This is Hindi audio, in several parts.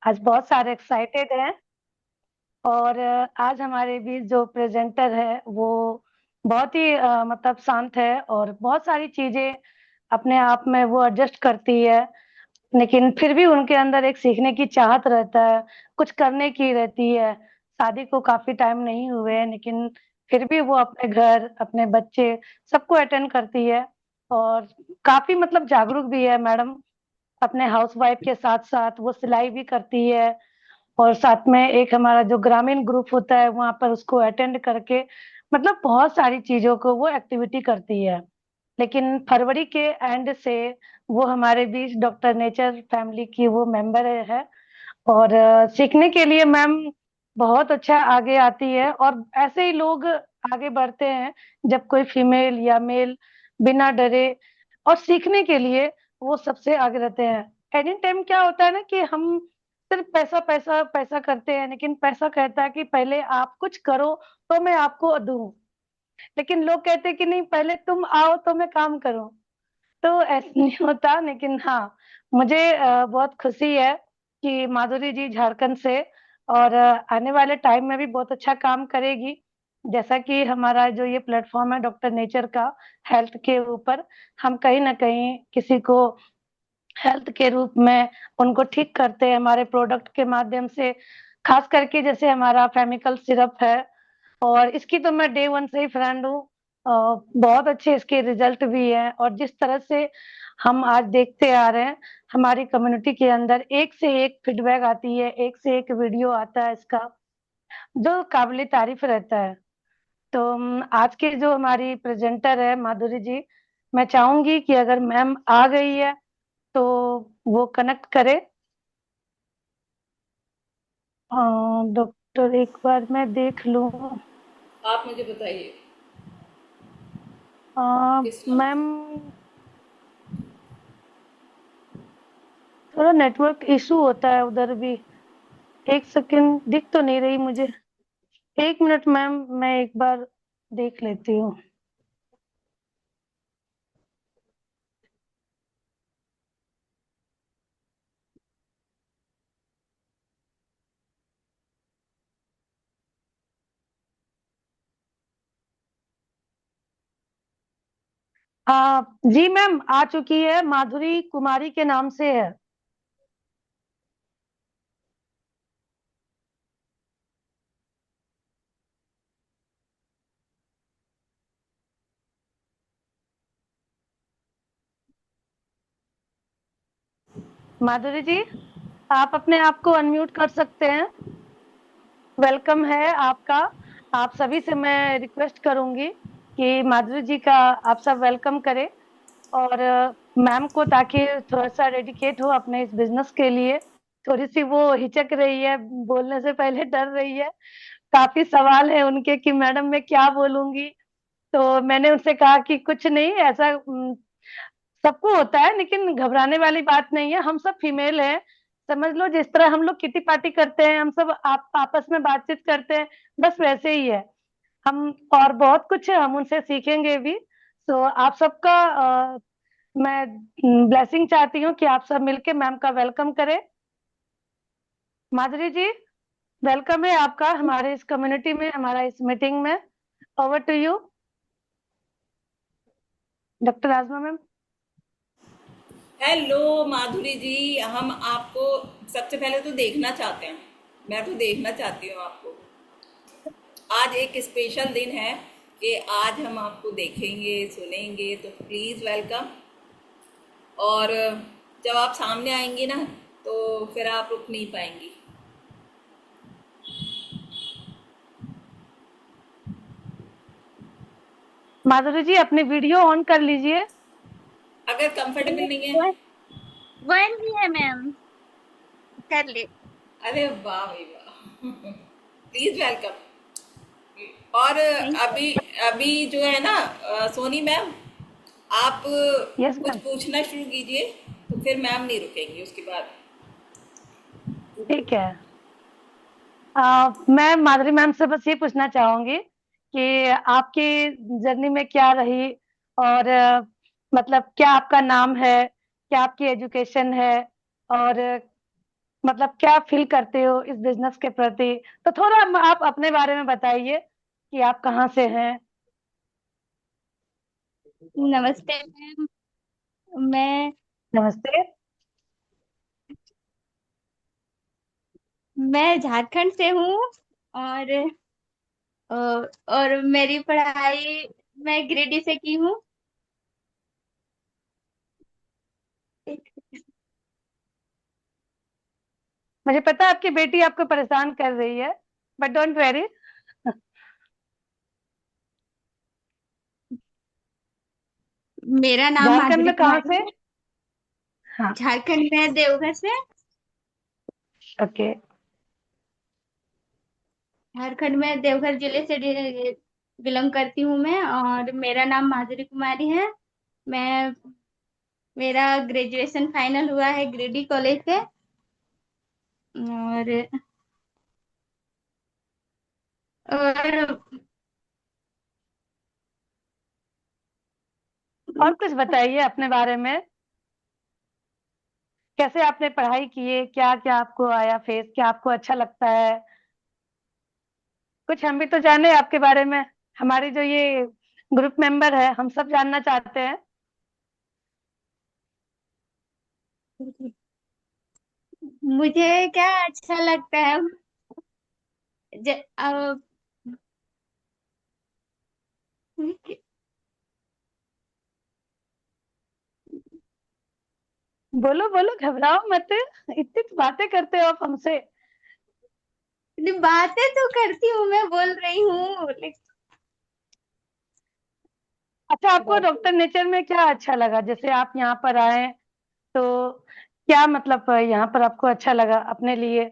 आज बहुत सारे एक्साइटेड हैं और आज हमारे बीच जो प्रेजेंटर है वो बहुत ही मतलब शांत है और बहुत सारी चीज़ें अपने आप में वो एडजस्ट करती है, लेकिन फिर भी उनके अंदर एक सीखने की चाहत रहता है, कुछ करने की रहती है। शादी को काफ़ी टाइम नहीं हुए हैं, लेकिन फिर भी वो अपने घर, अपने बच्चे सबको अटेंड करती है और काफ़ी मतलब जागरूक भी है मैडम। अपने हाउसवाइफ के साथ-साथ वो सिलाई भी करती है और साथ में एक हमारा जो ग्रामीण ग्रुप होता है, वहाँ पर उसको अटेंड करके मतलब बहुत सारी चीज़ों को वो एक्टिविटी करती है। लेकिन फरवरी के एंड से वो हमारे बीच डॉक्टर नेचर फैमिली की वो मेंबर है और सीखने के लिए मैम बहुत अच्छा आगे आती है और ऐसे ही लोग आगे बढ़ते हैं, जब कोई फीमेल या मेल बिना डरे और सीखने के लिए वो सबसे आगे रहते हैं। एनी टाइम क्या होता है ना कि हम सिर्फ पैसा, पैसा, पैसा करते हैं, लेकिन पैसा कहता है कि पहले आप कुछ करो, तो मैं आपको दूँ। लेकिन लोग कहते हैं कि नहीं पहले तुम आओ तो मैं काम करूँ। तो ऐसा नहीं होता लेकिन हाँ, मुझे बहुत खुशी है कि माधुरी जी झारखंड से और आने वाले टाइम में भी बहुत अच्छा काम करेगी। जैसा कि हमारा जो ये प्लेटफ़ॉर्म है डॉक्टर नेचर का हेल्थ के ऊपर, हम कहीं न कहीं किसी को हेल्थ के रूप में उनको ठीक करते हैं हमारे प्रोडक्ट के माध्यम से। ख़ास करके जैसे हमारा फेमिकल सिरप है और इसकी तो मैं डे 1 से ही फ्रेंड हूँ। बहुत अच्छे इसके रिज़ल्ट भी हैं और जिस तरह से हम आज देखते आ रहे हैं, हमारी कम्युनिटी के अंदर एक से एक फीडबैक आती है, एक से एक वीडियो आता है इसका, जो काबिल-ए-तारीफ़ रहता है। तो आज की जो हमारी प्रेज़ेंटर है माधुरी जी, मैं चाहूँगी कि अगर मैम आ गई है, तो वो कनेक्ट करे। डॉक्टर एक बार मैं देख लूँ। आप मुझे बताइए अ, किस नंबर। मैम थोड़ा नेटवर्क इश्यू होता है उधर भी। 1 सेकंड दिख तो नहीं रही मुझे। 1 मिनट मैम मैं एक बार देख लेती हूँ। जी मैम आ चुकी है, माधुरी कुमारी के नाम से है। माधुरी जी, आप अपने आप को अनम्यूट कर सकते हैं। वेलकम है आपका। आप सभी से मैं रिक्वेस्ट करूँगी कि माधुरी जी का आप सब वेलकम करें और मैम को ताकि थोड़ा-सा डेडिकेट हो अपने इस बिज़नेस के लिए। थोड़ी-सी वो हिचक रही है, बोलने से पहले डर रही है। काफ़ी सवाल हैं उनके कि मैडम मैं क्या बोलूँगी? तो मैंने उनसे कहा कि कुछ नहीं ऐसा सबको होता है लेकिन घबराने वाली बात नहीं है, हम सब फीमेल हैं। समझ लो जिस तरह हम लोग किटी पार्टी करते हैं, हम सब आप आपस में बातचीत करते हैं, बस वैसे ही है। हम और बहुत कुछ है, हम उनसे सीखेंगे भी। तो आप सबका मैं ब्लेसिंग चाहती हूँ कि आप सब मिलके मैम का वेलकम करें। माधुरी जी, वेलकम है आपका हमारे इस कम्युनिटी में, हमारा इस मीटिंग में। ओवर टू यू, डॉक्टर आज़मा मैम। हेलो माधुरी जी, हम आपको सबसे पहले तो देखना चाहते हैं। मैं तो देखना चाहती हूँ आपको। आज एक स्पेशल दिन है कि आज हम आपको देखेंगे सुनेंगे, तो प्लीज़ वेलकम। और जब आप सामने आएंगी ना, तो फिर आप रुक नहीं पाएंगी। माधुरी जी अपनी वीडियो ऑन कर लीजिए। अगर कंफर्टेबल नहीं है। वन वन ही है मैम, कर ले। अरे वाह भाई वाह प्लीज़ वेलकम। और थैंक यू। अभी अभी जो है ना, सोनी मैम, आप यस कुछ मैम, पूछना शुरू कीजिए, तो फिर मैम नहीं रुकेंगी उसके बाद। ठीक है। मैं माधुरी मैम से बस ये पूछना चाहूँगी कि आपकी जर्नी में क्या रही और मतलब क्या आपका नाम है? क्या आपकी एजुकेशन है? और मतलब क्या फील करते हो इस बिजनेस के प्रति? तो थोड़ा आप अपने बारे में बताइए कि आप कहाँ से हैं। नमस्ते मैम। मैं नमस्ते। मैं झारखंड से हूँ। और और मेरी पढ़ाई मैं गिरिडीह से की हूँ। मुझे पता है आपकी बेटी आपको परेशान कर रही है, बट डोंट वेरी। मेरा नाम झारखंड माधुरी में कहाँ कुमारी से? है। हाँ। झारखंड में देवघर से। ओके। झारखंड में देवघर जिले से बिलोंग करती हूँ मैं, और मेरा नाम माधुरी कुमारी है। मैं मेरा ग्रेजुएशन फाइनल हुआ है गिरिडीह कॉलेज से। और और और कुछ बताइए अपने बारे में। कैसे आपने पढ़ाई की है, क्या क्या आपको आया फेस, क्या आपको अच्छा लगता है? कुछ हम भी तो जाने आपके बारे में। हमारी जो ये ग्रुप मेंबर है, हम सब जानना चाहते हैं। मुझे क्या अच्छा लगता है। ज, अ, बोलो बोलो, घबराओ मत। इतनी बातें करते हो आप हमसे। बातें तो करती हूँ, मैं बोल रही हूँ अच्छा, आपको डॉक्टर नेचर में क्या अच्छा लगा? जैसे आप यहाँ पर आए तो क्या मतलब यहाँ पर आपको अच्छा लगा अपने लिए,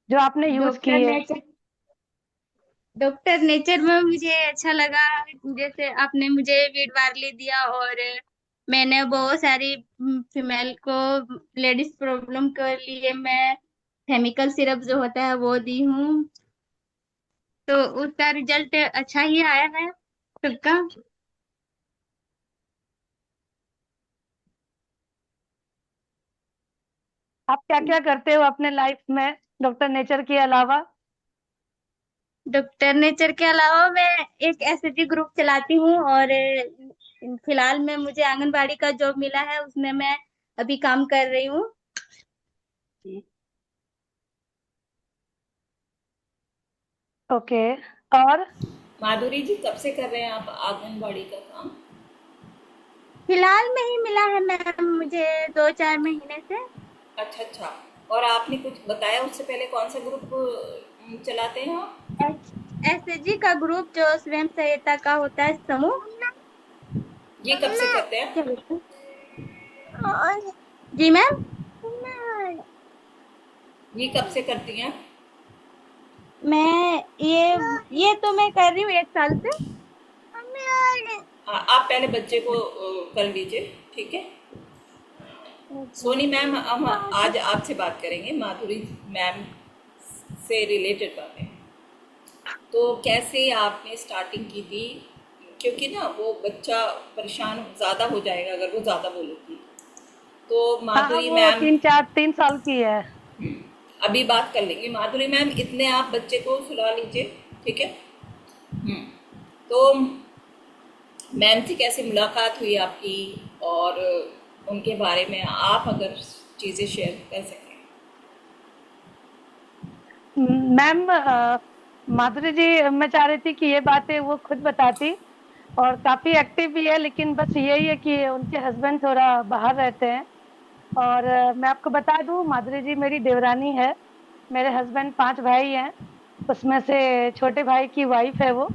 जो आपने यूज डॉक्टर की है? नेचर डॉक्टर नेचर में मुझे अच्छा लगा। जैसे आपने मुझे वीड वार्ली दिया, और मैंने बहुत सारी फीमेल को लेडीज प्रॉब्लम के लिए मैं केमिकल सिरप जो होता है वो दी हूँ। तो उसका रिजल्ट अच्छा ही आया है सबका। आप क्या क्या करते हो अपने लाइफ में डॉक्टर नेचर के अलावा? डॉक्टर नेचर के अलावा मैं एक एसएचजी ग्रुप चलाती हूँ, और फिलहाल में मुझे आंगनबाड़ी का जॉब मिला है, उसमें मैं अभी काम कर रही हूँ। ओके। और माधुरी जी कब से कर रहे हैं आप आंगनबाड़ी का काम? फिलहाल में ही मिला है मैम मुझे 2-4 महीने से। अच्छा अच्छा। और आपने कुछ बताया उससे पहले कौन सा ग्रुप चलाते हैं आप? एसएचजी का ग्रुप जो स्वयं सहायता का होता है समूह। ये कब से करते हैं? जी मैम। ये कब से करती हैं? मैं ये तो मैं कर रही हूँ 1 साल से। हाँ, आप पहले बच्चे को कर लीजिए, ठीक है। सोनी मैम, हम आज आपसे बात करेंगे माधुरी मैम से रिलेटेड बातें। तो कैसे आपने स्टार्टिंग की थी? क्योंकि ना वो बच्चा परेशान ज़्यादा हो जाएगा अगर वो ज़्यादा बोलेगी। तो हाँ, माधुरी वो मैम, 3 साल की है। अभी बात कर लेंगे। माधुरी मैम, इतने आप बच्चे को सुला लीजिए, ठीक है। हम्म, तो मैम से कैसे मुलाकात हुई आपकी, और उनके बारे में आप अगर चीज़ें शेयर कर सकें। मैम, माधुरी जी, मैं चाह रही थी कि ये बातें वो खुद बताती, और काफी एक्टिव भी है, लेकिन बस यही है कि उनके हस्बैंड थोड़ा बाहर रहते हैं। और मैं आपको बता दूं, माधुरी जी मेरी देवरानी है। मेरे हस्बैंड 5 भाई हैं, उसमें से छोटे भाई की वाइफ है वो।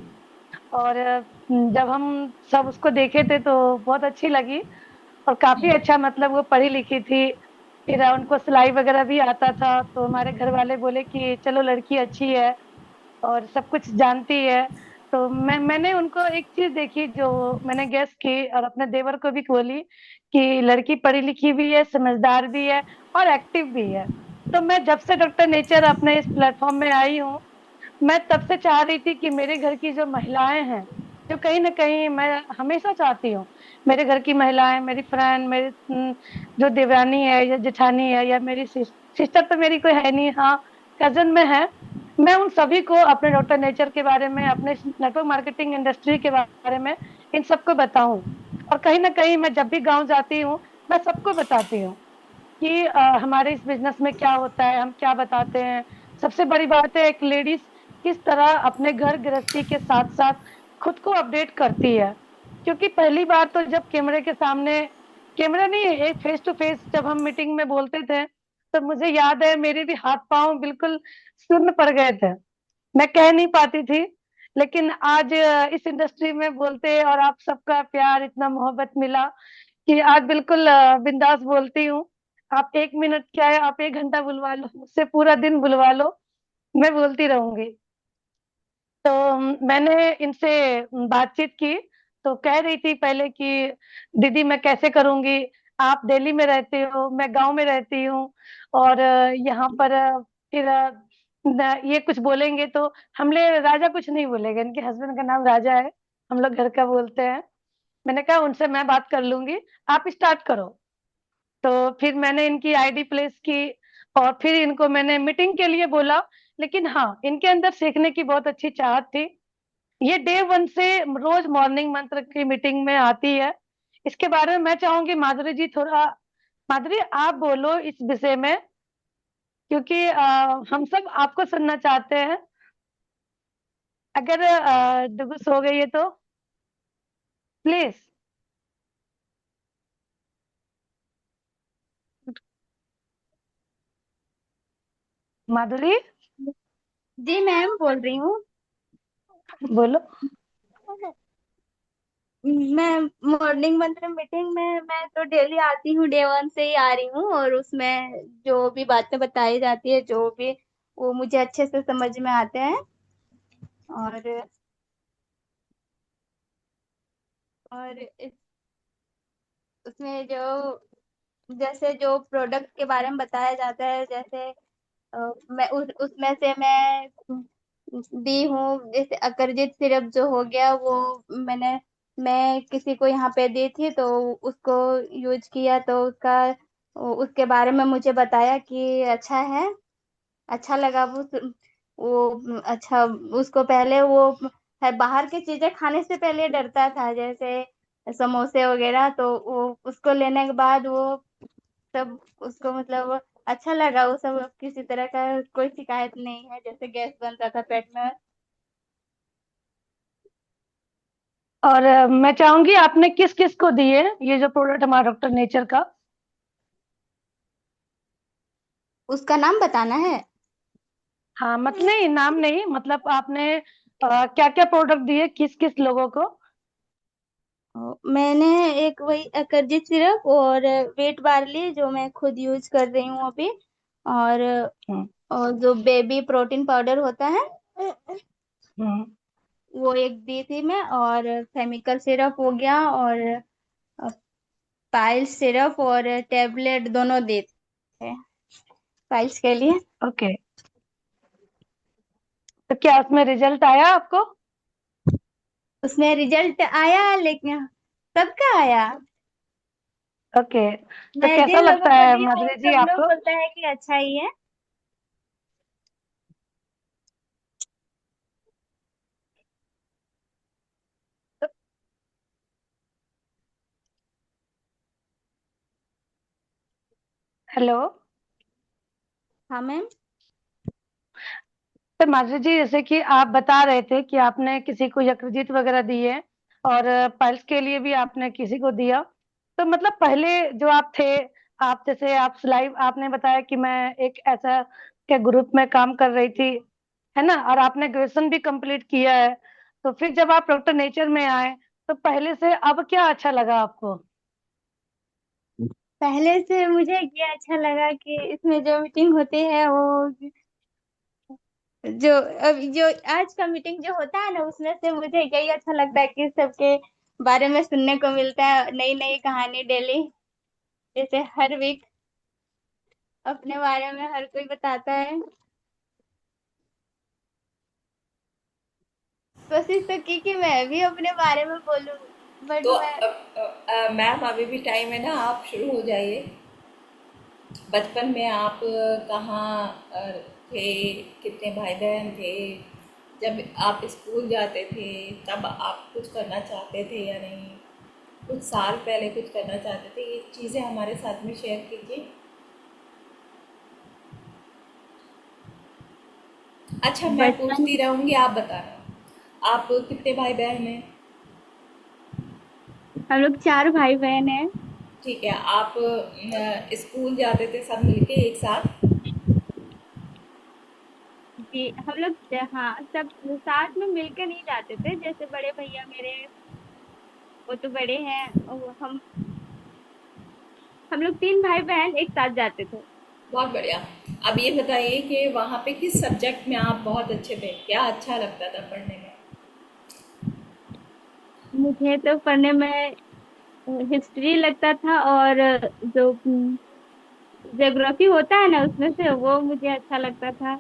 और जब हम सब उसको देखे थे तो बहुत अच्छी लगी, और काफी अच्छा, मतलब वो पढ़ी लिखी थी। फिर उनको सिलाई वगैरह भी आता था, तो हमारे घर वाले बोले कि चलो लड़की अच्छी है और सब कुछ जानती है। तो मैंने उनको एक चीज देखी जो मैंने गेस की, और अपने देवर को भी बोली कि लड़की पढ़ी लिखी भी है, समझदार भी है, और एक्टिव भी है। तो मैं जब से डॉक्टर नेचर अपने इस प्लेटफॉर्म में आई हूँ, मैं तब से चाह रही थी कि मेरे घर की जो महिलाएं हैं, जो कहीं न कहीं मैं हमेशा चाहती हूँ, मेरे घर की महिलाएँ, मेरी फ्रेंड, मेरी जो देवरानी है या जेठानी है या मेरी सिस्टर तो मेरी कोई है नहीं, हाँ, कज़िन में है। मैं उन सभी को अपने डॉक्टर नेचर के बारे में, अपने नेटवर्क मार्केटिंग इंडस्ट्री के बारे में इन सबको बताऊँ। और कहीं न कहीं मैं जब भी गाँव जाती हूँ, मैं सबको बताती हूँ कि हमारे इस बिज़नेस में क्या होता है, हम क्या बताते हैं। सबसे बड़ी बात है एक लेडीज़ किस तरह अपने घर गृहस्थी के साथ-साथ खुद को अपडेट करती है। क्योंकि पहली बार तो जब कैमरे के सामने कैमरा नहीं, एक फेस टू फेस जब हम मीटिंग में बोलते थे, तो मुझे याद है मेरे भी हाथ-पाँव बिल्कुल सुन्न पड़ गए थे। मैं कह नहीं पाती थी, लेकिन आज इस इंडस्ट्री में बोलते और आप सबका प्यार, इतना मोहब्बत मिला कि आज बिल्कुल बिंदास बोलती हूँ। आप 1 मिनट क्या है, आप 1 घंटा बुलवा लो, मुझसे पूरा दिन बुलवा लो, मैं बोलती रहूँगी। तो मैंने इनसे बातचीत की, तो कह रही थी पहले कि दीदी मैं कैसे करूँगी? आप दिल्ली में रहते हो, मैं गाँव में रहती हूँ और यहाँ पर फिर न ये कुछ बोलेंगे तो हमले राजा कुछ नहीं बोलेंगे, इनके हस्बैंड का नाम राजा है, हम लोग घर का बोलते हैं। मैंने कहा उनसे मैं बात कर लूँगी, आप स्टार्ट करो। तो फिर मैंने इनकी आईडी प्लेस की और फिर इनको मैंने मीटिंग के लिए बोला, लेकिन हाँ, इनके अंदर सीखने की बहुत अच्छी चाहत थी। ये डे 1 से रोज़ मॉर्निंग मंत्र की मीटिंग में आती है। इसके बारे में मैं चाहूँगी माधुरी जी थोड़ा माधुरी आप बोलो इस विषय में क्योंकि हम सब आपको सुनना चाहते हैं। अगर डुगु सो गई है तो प्लीज़ माधुरी जी मैम बोल रही हूँ। बोलो। मैं मॉर्निंग मंत्र मीटिंग में मैं तो डेली आती हूँ, डे 1 से ही आ रही हूँ, और उसमें जो भी बातें बताई जाती है, जो भी वो मुझे अच्छे से समझ में आते हैं। और इस उसमें जो जैसे जो प्रोडक्ट के बारे में बताया जाता है, जैसे मैं उसमें से मैं दी हूँ, जैसे अकरजित सिरप जो हो गया वो मैं किसी को यहाँ पे दी थी, तो उसको यूज किया, तो उसके बारे में मुझे बताया कि अच्छा है, अच्छा लगा वो अच्छा, उसको पहले वो है बाहर की चीजें खाने से पहले डरता था, जैसे समोसे वगैरह, तो वो उसको लेने के बाद वो सब उसको मतलब अच्छा लगा, वो सब किसी तरह का कोई शिकायत नहीं है, जैसे गैस बनता था पेट में। और मैं चाहूँगी आपने किस-किस को दिए ये जो प्रोडक्ट हमारा डॉक्टर नेचर का? उसका नाम बताना है? हाँ, मत नहीं नाम नहीं मतलब आपने क्या-क्या प्रोडक्ट दिए किस-किस लोगों को? मैंने एक वही अकरजित सिरप और वेट बार्ली जो मैं खुद यूज कर रही हूँ अभी, और हुँ, जो बेबी प्रोटीन पाउडर होता है हुँ, वो एक दी थी मैं, और केमिकल सिरप हो गया, और पाइल्स सिरप और टेबलेट दोनों दी थे पाइल्स के लिए। ओके। तो क्या उसमें रिज़ल्ट आया आपको? उसमें रिजल्ट आया, लेकिन सबका आया। ओके। तो मैं कैसा जिन लोगों लगता को है दी हूँ माधुरी जी सब लोग आपको? बोलता है कि अच्छा ही है। हेलो? हाँ मैम। तो माधुरी जी जैसे कि आप बता रहे थे कि आपने किसी को यकृत वगैरह दी है और पल्स के लिए भी आपने किसी को दिया। तो मतलब पहले जो आप थे, आप जैसे आप सिलाई आपने बताया कि मैं एक ऐसा के ग्रुप में काम कर रही थी, है ना? और आपने ग्रेजुएशन भी कंप्लीट किया है। तो फिर जब आप डॉक्टर नेचर में आए, तो पहले से अब क्या अच्छा लगा आपको? पहले से मुझे ये अच्छा लगा कि इसमें जो मीटिंग होती है वो जो अब जो आज का मीटिंग जो होता है ना, उसमें से मुझे यही अच्छा लगता है कि सबके बारे में सुनने को मिलता है, नई नई कहानी डेली, जैसे हर वीक अपने बारे में हर कोई बताता है। कोशिश तो की कि मैं भी अपने बारे में बोलूं, बट तो मैं मैम अभी भी टाइम है ना, आप शुरू हो जाइए। बचपन में आप कहाँ थे, कितने भाई बहन थे, जब आप स्कूल जाते थे तब आप कुछ करना चाहते थे या नहीं, कुछ साल पहले कुछ करना चाहते थे, ये चीज़ें हमारे साथ में शेयर कीजिए। अच्छा, मैं बचपन पूछती रहूँगी, आप बताना। आप कितने भाई बहन हैं? हम लोग 4 भाई बहन हैं। ठीक है। आप स्कूल जाते थे सब मिलके एक साथ? जी हम लोग, हाँ, सब साथ में मिलकर नहीं जाते थे। जैसे बड़े भैया मेरे, वो तो बड़े हैं, और हम लोग 3 भाई बहन एक साथ जाते थे। बहुत बढ़िया। अब ये बताइए कि वहाँ पे किस सब्जेक्ट में आप बहुत अच्छे थे, क्या अच्छा लगता था पढ़ने में? मुझे तो पढ़ने में हिस्ट्री लगता था, और जो ज्योग्राफी होता है ना, उसमें से वो मुझे अच्छा लगता था।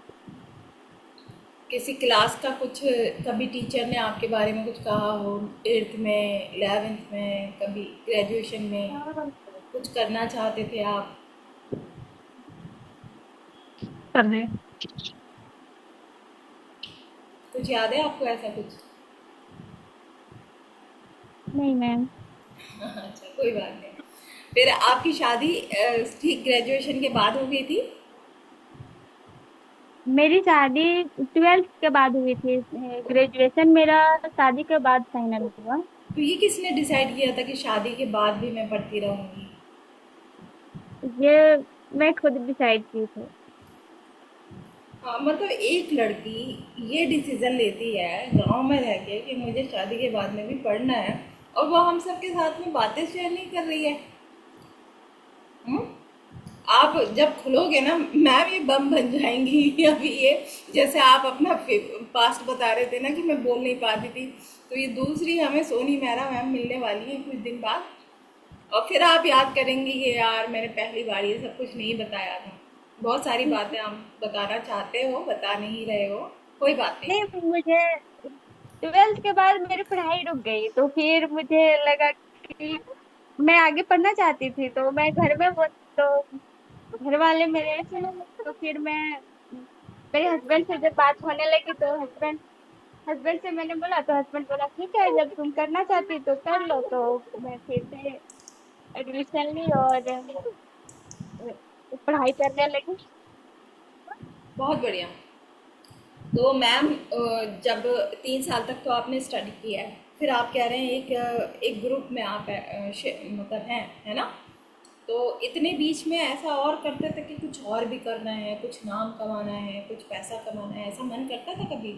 किसी क्लास का कुछ, कभी टीचर ने आपके बारे में कुछ कहा हो, 8th में, 11th में, कभी ग्रेजुएशन में कुछ करना चाहते थे आप? कर दे। कुछ याद है आपको ऐसा कुछ? नहीं मैम। अच्छा, कोई बात नहीं। फिर आपकी शादी ठीक ग्रेजुएशन के बाद हो गई थी? मेरी शादी 12th के बाद हुई थी। ग्रेजुएशन मेरा शादी के बाद फाइनल हुआ। तो ये किसने डिसाइड किया था कि शादी के बाद भी मैं पढ़ती रहूँगी? ये मैं खुद डिसाइड की थी। हाँ, मतलब एक लड़की ये डिसीजन लेती है गांव में रह के कि मुझे शादी के बाद में भी पढ़ना है, और वो हम सबके साथ में बातें शेयर नहीं कर रही है। हम्म? आप जब खुलोगे ना मैम, ये बम बन जाएंगी अभी ये। जैसे आप अपना पास्ट बता रहे थे ना कि मैं बोल नहीं पाती थी, तो ये दूसरी हमें सोनी मेहरा मैम मिलने वाली है कुछ दिन बाद, और फिर आप याद करेंगी कि यार मैंने पहली बार ये सब कुछ नहीं बताया था। बहुत सारी बातें आप बताना चाहते हो, बता नहीं रहे हो, कोई बात नहीं। नहीं, मुझे 12th के बाद मेरी पढ़ाई रुक गई, तो फिर मुझे लगा कि मैं आगे पढ़ना चाहती थी, तो मैं घर में वो, तो घर वाले मेरे, तो फिर मैं मेरे हस्बैंड से जब बात होने लगी, तो हस्बैंड हस्बैंड से मैंने बोला, तो हस्बैंड बोला ठीक है, जब तुम करना चाहती तो कर लो। तो मैं फिर से एडमिशन ली और पढ़ाई करने लगी। बहुत बढ़िया। तो मैम जब 3 साल तक तो आपने स्टडी किया है, फिर आप कह रहे हैं एक ग्रुप में आप मतलब हैं, है ना? तो इतने बीच में ऐसा और करते थे कि कुछ और भी करना है, कुछ नाम कमाना है, कुछ पैसा कमाना है, ऐसा मन करता था कभी?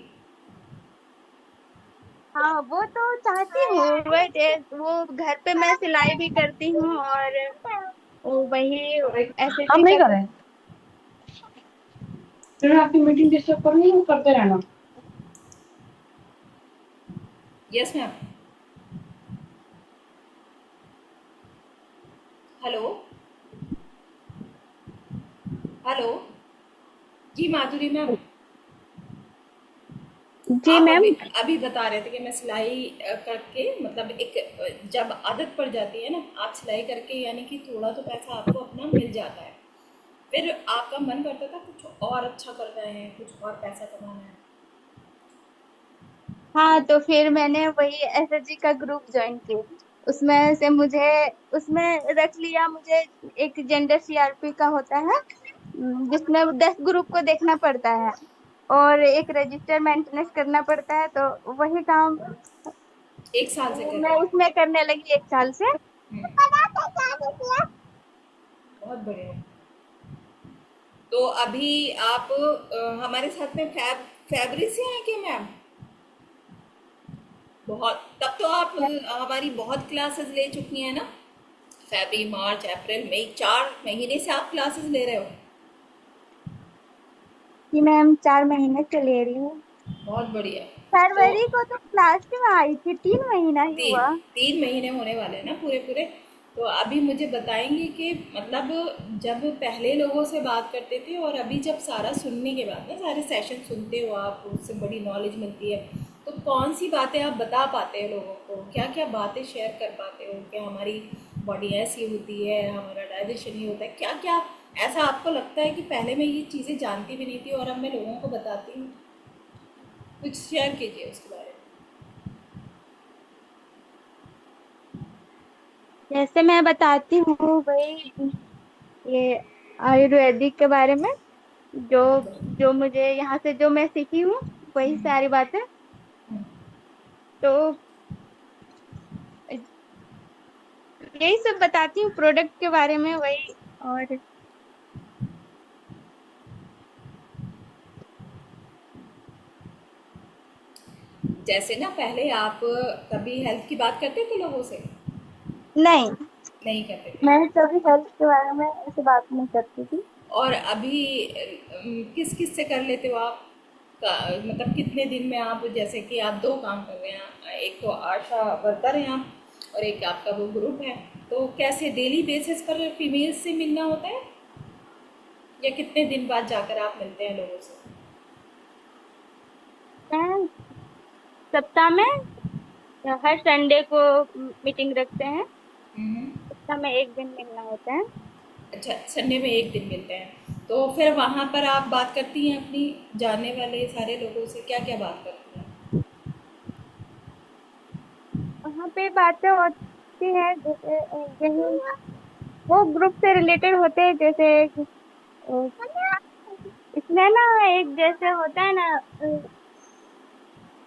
हाँ, वो तो चाहती हूँ, बट वो घर पे मैं सिलाई भी करती हूँ, और वही ऐसे हम भी नहीं कर। करें। फिर आपकी मीटिंग डिस्टर्ब करनी है, वो करते रहना। Yes ma'am. हेलो। हेलो। जी माधुरी मैम। जी आप अभी मैम। अभी बता रहे थे कि मैं सिलाई करके, मतलब एक जब आदत पड़ जाती है ना, आप सिलाई करके यानी कि थोड़ा तो पैसा आपको अपना मिल जाता है, फिर आपका मन करता था कुछ और अच्छा करना है, कुछ और पैसा कमाना है। हाँ, तो फिर मैंने वही एसएचजी का ग्रुप ज्वाइन किया। उसमें से मुझे उसमें रख लिया। मुझे एक जेंडर सीआरपी का होता है, जिसमें 10 ग्रुप को देखना पड़ता है, और एक रजिस्टर मेंटेनेंस करना पड़ता है, तो वही काम 1 साल से कर मैं रहे हैं? उसमें करने लगी 1 साल से। हम्म, बहुत बढ़िया। तो अभी आप हमारे साथ में फैब्रिक से हैं क्या मैम? बहुत, तब तो आप हमारी बहुत क्लासेस ले चुकी हैं ना। फरवरी, मार्च, अप्रैल, मई, 4 महीने से आप क्लासेस ले रहे हो। कि मैम 4 महीने से ले रही हूँ। बहुत बढ़िया। तो फरवरी को तो लास्ट में आई थी, 3 महीना ही तीन हुआ। 3 महीने होने वाले हैं ना पूरे पूरे। तो अभी मुझे बताएंगे कि मतलब जब पहले लोगों से बात करते थे और अभी जब सारा सुनने के बाद ना, सारे सेशन सुनते हो आप, उससे बड़ी नॉलेज मिलती है, तो कौन सी बातें आप बता पाते हैं लोगों को, क्या क्या बातें शेयर कर पाते हो? क्या हमारी बॉडी ऐसी होती है, हमारा डाइजेशन ही होता है, क्या क्या ऐसा आपको लगता है कि पहले मैं ये चीज़ें जानती भी नहीं थी और अब मैं लोगों को बताती हूँ? कुछ शेयर कीजिए उसके बारे जैसे मैं बताती हूँ वही, ये आयुर्वेदिक के बारे में, जो में। जो मुझे यहाँ से जो मैं सीखी हूँ, वही सारी बातें। तो यही सब बताती हूँ प्रोडक्ट के बारे में, वही। और जैसे ना पहले आप कभी हेल्थ की बात करते थे लोगों से? नहीं, नहीं करते थे। मैं कभी हेल्थ के बारे में ऐसे बात नहीं करती थी। और अभी किस किस से कर लेते हो आप? मतलब कितने दिन में आप, जैसे कि आप दो काम कर रहे हैं, एक तो आशा वर्कर हैं आप और एक आपका वो ग्रुप है, तो कैसे डेली बेसिस पर फीमेल से मिलना होता है या कितने दिन बाद जाकर आप मिलते हैं लोगों से? मैं सप्ताह में हर संडे को मीटिंग रखते हैं। हम्म। सप्ताह में एक दिन मिलना होता है। अच्छा, संडे में एक दिन मिलते हैं, तो फिर वहाँ पर आप बात करती हैं अपनी जानने वाले सारे लोगों से, क्या क्या बात करती हैं? वहाँ पे बातें होती है, जैसे यही वो ग्रुप से रिलेटेड होते हैं, जैसे इसमें ना एक जैसे होता है ना,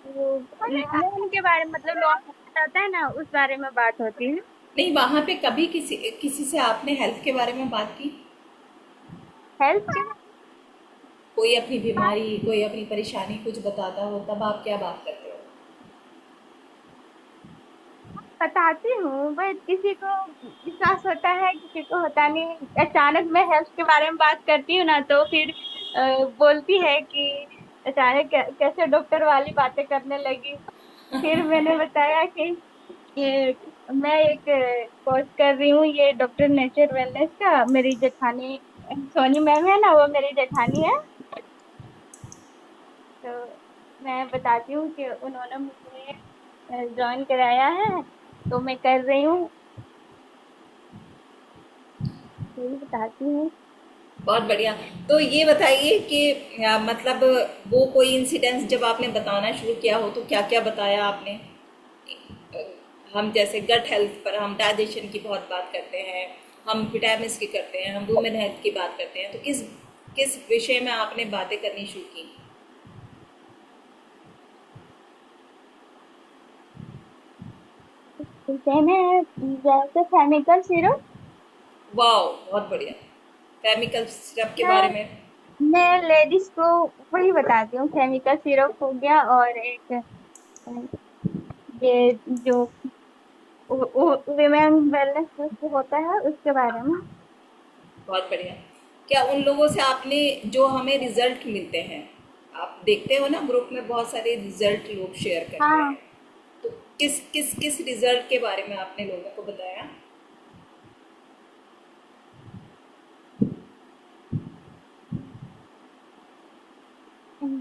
लोन के बारे में, मतलब लोन होता है ना, उस बारे में बात होती है। नहीं, वहाँ पे कभी किसी किसी से आपने हेल्थ के बारे में बात की? हेल्थ के कोई अपनी बीमारी, कोई अपनी परेशानी कुछ बताता हो, तब आप क्या बात करते हो? बताती हूँ, बट किसी को विश्वास होता है, किसी को होता नहीं। अचानक मैं हेल्थ के बारे में बात करती हूँ ना, तो फिर बोलती है कि अचानक कैसे डॉक्टर वाली बातें करने लगी। फिर मैंने बताया कि ये मैं एक कोर्स कर रही हूँ, ये डॉक्टर नेचर वेलनेस का। मेरी जेठानी सोनी मैम है ना, वो मेरी जेठानी है। तो मैं बताती हूँ कि उन्होंने मुझे ज्वाइन कराया है, तो मैं कर रही हूँ, यही बताती हूँ। बहुत बढ़िया। तो ये बताइए कि मतलब वो कोई इंसिडेंस जब आपने बताना शुरू किया हो तो क्या क्या बताया आपने? हम जैसे गट हेल्थ पर हम डाइजेशन की बहुत बात करते हैं, हम विटामिन की करते हैं, हम वुमेन हेल्थ की बात करते हैं, तो किस किस विषय में आपने बातें करनी शुरू की? विषय में जैसे केमिकल सिरप। वाह, बहुत बढ़िया। केमिकल सिरप के बारे मैं में? मैं लेडीज को वही बताती हूँ, केमिकल सिरप हो गया, और एक ये जो विमेन वेलनेस होता है, उसके बारे में। बहुत बढ़िया। क्या उन लोगों से आपने, जो हमें रिजल्ट मिलते हैं, आप देखते हो ना ग्रुप में बहुत सारे रिजल्ट लोग शेयर करते हाँ, हैं, तो किस किस किस रिजल्ट के बारे में आपने लोगों को बताया?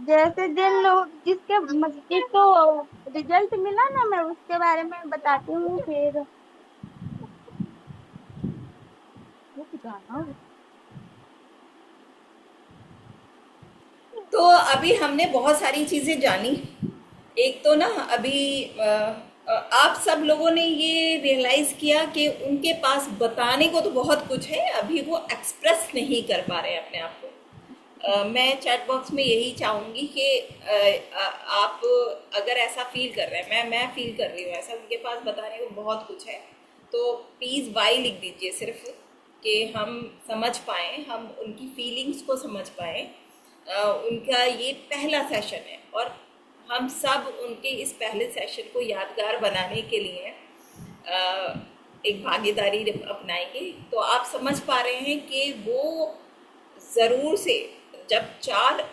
जैसे जिन लोग जिसको रिजल्ट मिला ना, मैं उसके बारे में बताती हूँ। फिर तो अभी हमने बहुत सारी चीज़ें जानी। एक तो ना अभी आप सब लोगों ने ये रियलाइज़ किया कि उनके पास बताने को तो बहुत कुछ है, अभी वो एक्सप्रेस नहीं कर पा रहे हैं अपने आप को। मैं चैट बॉक्स में यही चाहूँगी कि आप अगर ऐसा फील कर रहे हैं, मैं फील कर रही हूँ ऐसा, उनके पास बताने को बहुत कुछ है, तो प्लीज़ वाई लिख दीजिए सिर्फ, कि हम समझ पाएँ, हम उनकी फीलिंग्स को समझ पाएँ। उनका ये पहला सेशन है और हम सब उनके इस पहले सेशन को यादगार बनाने के लिए एक भागीदारी अपनाएंगे। तो आप समझ पा रहे हैं कि वो ज़रूर से, जब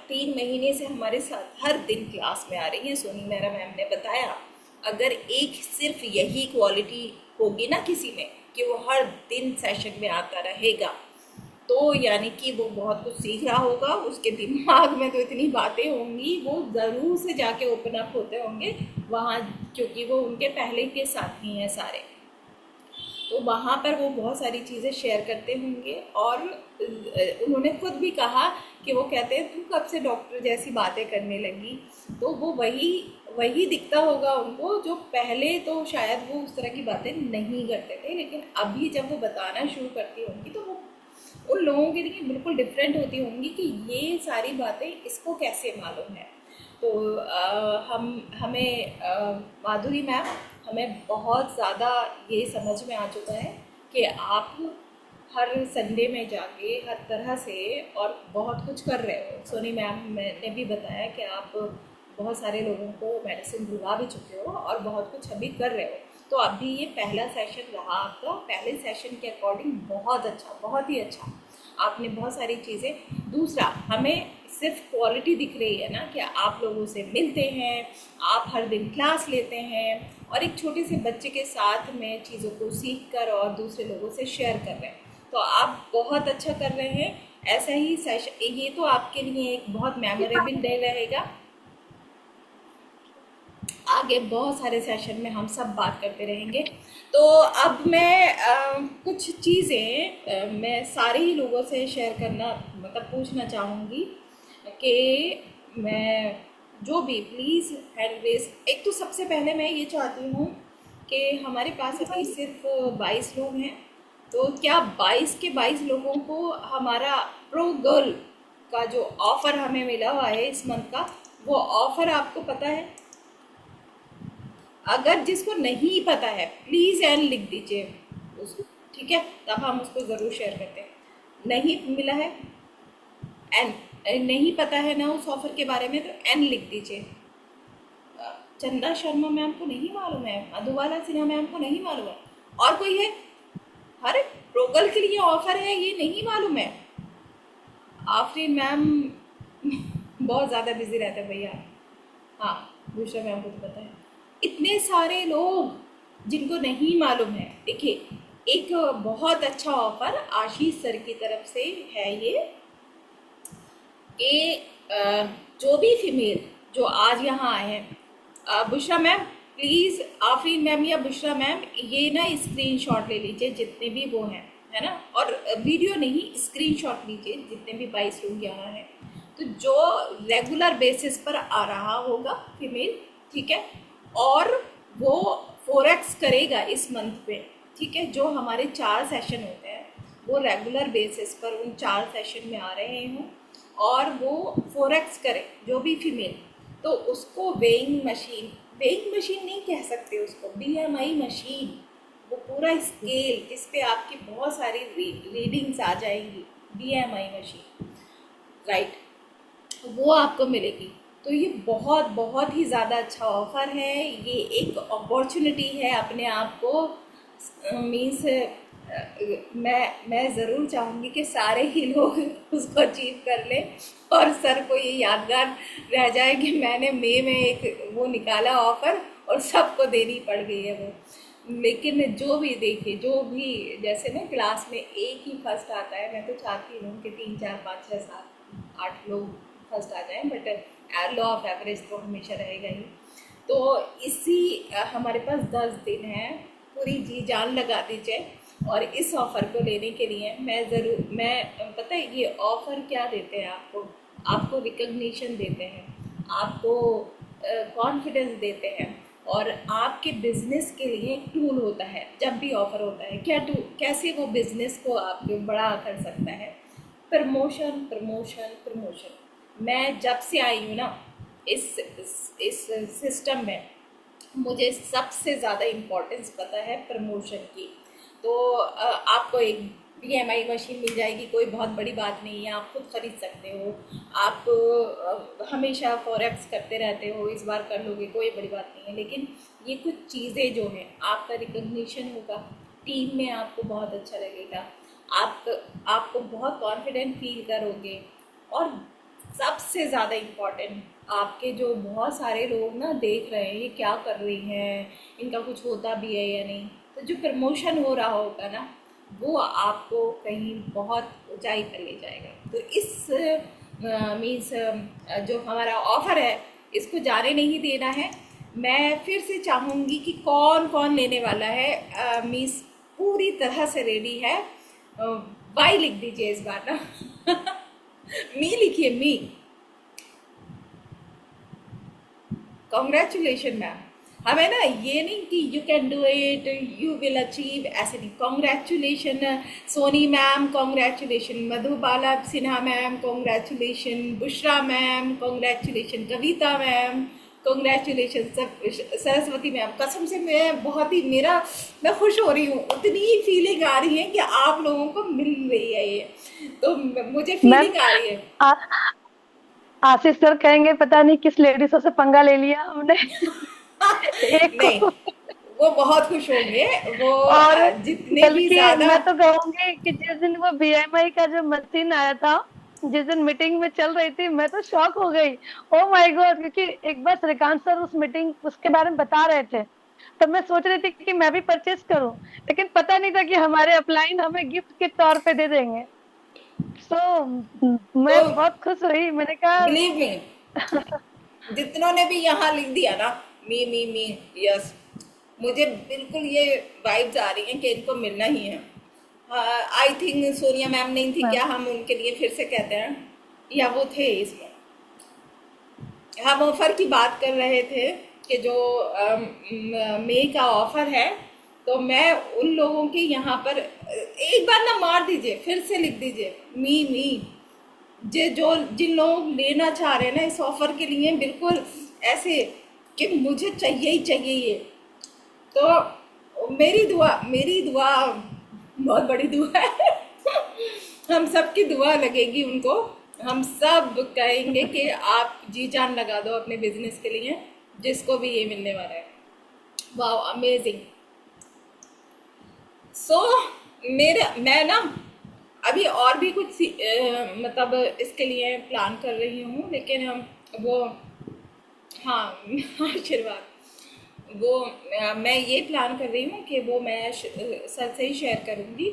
3 महीने से हमारे साथ हर दिन क्लास में आ रही हैं, सोनी मेहरा मैम ने बताया, अगर एक सिर्फ यही क्वालिटी होगी ना किसी में, कि वो हर दिन सेशन में आता रहेगा, तो तो यानी कि वो बहुत कुछ सीख रहा होगा, उसके दिमाग में तो इतनी बातें होंगी, वो ज़रूर से जाके ओपन अप होते होंगे वहाँ, क्योंकि वो उनके पहले के साथी हैं सारे। तो वहाँ पर वो बहुत सारी चीज़ें शेयर करते होंगे। और उन्होंने खुद भी कहा कि वो कहते हैं तू कब से डॉक्टर जैसी बातें करने लगी। तो वो वही वही दिखता होगा उनको, जो पहले तो शायद वो उस तरह की बातें नहीं करते थे, लेकिन अभी जब वो बताना शुरू करती होंगी तो वो उन लोगों के लिए बिल्कुल डिफरेंट होती होंगी कि ये सारी बातें इसको कैसे मालूम है। तो माधुरी मैम, हमें बहुत ज़्यादा ये समझ में आ चुका है कि आप हर संडे में जाके हर तरह से और बहुत कुछ कर रहे हो। सोनी मैम ने भी बताया कि आप बहुत सारे लोगों को मेडिसिन दिलवा भी चुके हो और बहुत कुछ अभी कर रहे हो। तो अभी ये पहला सेशन रहा आपका, पहले सेशन के अकॉर्डिंग बहुत अच्छा, बहुत ही अच्छा आपने बहुत सारी चीज़ें। दूसरा, हमें सिर्फ क्वालिटी दिख रही है ना कि आप लोगों से मिलते हैं, आप हर दिन क्लास लेते हैं और एक छोटे से बच्चे के साथ में चीज़ों को सीख कर और दूसरे लोगों से शेयर कर रहे हैं। तो आप बहुत अच्छा कर रहे हैं। ऐसा ही सेशन, ये तो आपके लिए एक बहुत मेमोरेबल डे रहेगा। आगे बहुत सारे सेशन में हम सब बात करते रहेंगे। तो अब मैं कुछ चीज़ें मैं सारे ही लोगों से शेयर करना, मतलब पूछना चाहूँगी कि मैं जो भी प्लीज़ हैंड रेस। एक तो सबसे पहले मैं ये चाहती हूँ कि हमारे पास अभी सिर्फ 22 लोग हैं, तो क्या 22 के 22 लोगों को हमारा प्रो गर्ल का जो ऑफ़र हमें मिला हुआ है इस मंथ का, वो ऑफ़र आपको पता है? अगर जिसको नहीं पता है प्लीज़ एन लिख दीजिए उसको, ठीक है, तब हम उसको ज़रूर शेयर करते हैं। नहीं मिला है एन, नहीं पता है ना उस ऑफ़र के बारे में, तो एन लिख दीजिए। चंदा शर्मा मैम को नहीं मालूम है, मधुबाला सिन्हा मैम को नहीं मालूम है, और कोई है? अरे प्रोगल के लिए ऑफ़र है ये नहीं मालूम है? आफरीन मैम बहुत ज़्यादा बिजी रहते हैं भैया। हाँ, दूसरा मैम को तो पता है। इतने सारे लोग जिनको नहीं मालूम है। देखिए, एक बहुत अच्छा ऑफर आशीष सर की तरफ से है ये कि जो भी फीमेल जो आज यहाँ आए हैं, Bushra ma'am please, Afreen ma'am या बुशरा मैम, ये ना स्क्रीनशॉट ले लीजिए जितने भी वो हैं, है ना, और वीडियो नहीं, स्क्रीनशॉट लीजिए जितने भी 22 लोग यहाँ हैं। तो जो रेगुलर बेसिस पर आ रहा होगा फीमेल, ठीक है, और वो फोरेक्स करेगा इस मंथ में, ठीक है, जो हमारे 4 सेशन होते हैं वो रेगुलर बेसिस पर उन 4 सेशन में आ रहे हों और वो फोरेक्स करे जो भी फीमेल, तो उसको वेइंग मशीन नहीं कह सकते उसको, बीएमआई मशीन, वो पूरा स्केल जिस पे आपकी बहुत सारी रीडिंग्स आ जाएंगी, बीएमआई मशीन, राइट, वो आपको मिलेगी। तो ये बहुत बहुत ही ज़्यादा अच्छा ऑफ़र है, ये एक अपॉर्चुनिटी है अपने आप को मीन्स मैं ज़रूर चाहूँगी कि सारे ही लोग उसको अचीव कर लें और सर को ये यादगार रह जाए कि मैंने मई में एक वो निकाला ऑफ़र और सबको देनी पड़ गई है वो। लेकिन जो भी देखिए, जो भी जैसे ना क्लास में एक ही फर्स्ट आता है, मैं तो चाहती हूँ कि 3 4 5 6 7 8 लोग फर्स्ट आ जाएं, बट लॉ ऑफ एवरेज तो हमेशा रहेगा ही। तो इसी हमारे पास 10 दिन हैं, पूरी जी जान लगा दीजिए। और इस ऑफ़र को लेने के लिए मैं पता है ये ऑफ़र क्या देते हैं आपको रिकग्निशन देते हैं, आपको कॉन्फिडेंस देते हैं, और आपके बिजनेस के लिए एक टूल होता है जब भी ऑफ़र होता है। क्या टूल, कैसे वो बिजनेस को आपके बड़ा कर सकता है? Promotion promotion promotion. मैं जब से आई हूँ ना इस सिस्टम में, मुझे सबसे ज़्यादा इम्पोर्टेंस पता है प्रमोशन की। तो आपको एक बीएमआई मशीन मिल जाएगी, कोई बहुत बड़ी बात नहीं है, आप खुद खरीद सकते हो। आप हमेशा फॉरेक्स करते रहते हो, इस बार कर लोगे, कोई बड़ी बात नहीं है। लेकिन ये कुछ चीज़ें जो हैं, आपका रिकग्निशन होगा, टीम में आपको बहुत अच्छा लगेगा, आपको बहुत कॉन्फिडेंट फील करोगे, और सबसे ज़्यादा इम्पॉर्टेंट, आपके जो बहुत सारे लोग ना देख रहे हैं ये क्या कर रही हैं, इनका कुछ होता भी है या नहीं, तो जो प्रमोशन हो रहा होगा ना, वो आपको कहीं बहुत ऊंचाई पर ले जाएगा। तो इस मीन्स जो हमारा ऑफर है इसको जाने नहीं देना है। मैं फिर से चाहूँगी कि कौन कौन लेने वाला है। मीन्स पूरी तरह से रेडी है। वाई लिख दीजिए इस बार ना। मी लिखिए, मी। Congratulation ma'am. हमें ना ये नहीं कि you can do it, you will achieve, ऐसे नहीं। Congratulation Soni ma'am, congratulation Madhubala Sinha ma'am, congratulation Bushra ma'am, congratulation Kavita ma'am, congratulation Saraswati ma'am. कसम से मैं बहुत ही मैं खुश हो रही हूँ। उतनी फीलिंग आ रही है कि आप लोगों को मिल रही है ये, तो मुझे मैम फीलिंग आ रही है। आ- आशीष सर कहेंगे पता नहीं किस लेडीजों से पंगा ले लिया हमने। एक नहीं, को। वो बहुत खुश होंगे। वो और जितने भी बल्कि ज्यादा। मैं तो कहूंगी कि जिस दिन वो बीएमआई का जो मशीन आया था, जिस दिन मीटिंग में चल रही थी, मैं तो शॉक हो गई। ओ माय गॉड, क्योंकि एक बार श्रीकांत सर उस मीटिंग उसके बारे में बता रहे थे, तब मैं सोच रही थी कि मैं भी परचेस करूं, लेकिन पता नहीं था कि हमारे अपलाइन हमें गिफ्ट के तौर पे दे देंगे। सो तो मैं बहुत खुश हुई, मैंने कहा। बिलीव मी, जितनों ने भी यहाँ लिख दिया ना, मी, यस, मुझे बिल्कुल ये वाइब्स आ रही हैं कि इनको मिलना ही है। आई थिंक सोनिया मैम नहीं थी क्या, हम उनके लिए फिर से कहते हैं, या वो थे इसमें। हम ऑफर की बात कर रहे थे कि जो मई का ऑफर है, तो मैं उन लोगों के यहाँ पर एक बार ना मार दीजिए, फिर से लिख दीजिए मी। जो जिन लोग लेना चाह रहे हैं ना इस ऑफर के लिए, बिल्कुल ऐसे कि मुझे चाहिए ही चाहिए ये, तो मेरी दुआ बहुत बड़ी दुआ है। हम सबकी दुआ लगेगी उनको। हम सब कहेंगे कि आप जी जान लगा दो अपने बिजनेस के लिए, जिसको भी ये मिलने वाला है। वाह, अमेजिंग। सो मैं ना अभी और भी कुछ मतलब इसके लिए प्लान कर रही हूँ, लेकिन हम वो, हाँ, आशीर्वाद, वो मैं ये प्लान कर रही हूँ कि वो मैं सर से ही शेयर करूँगी,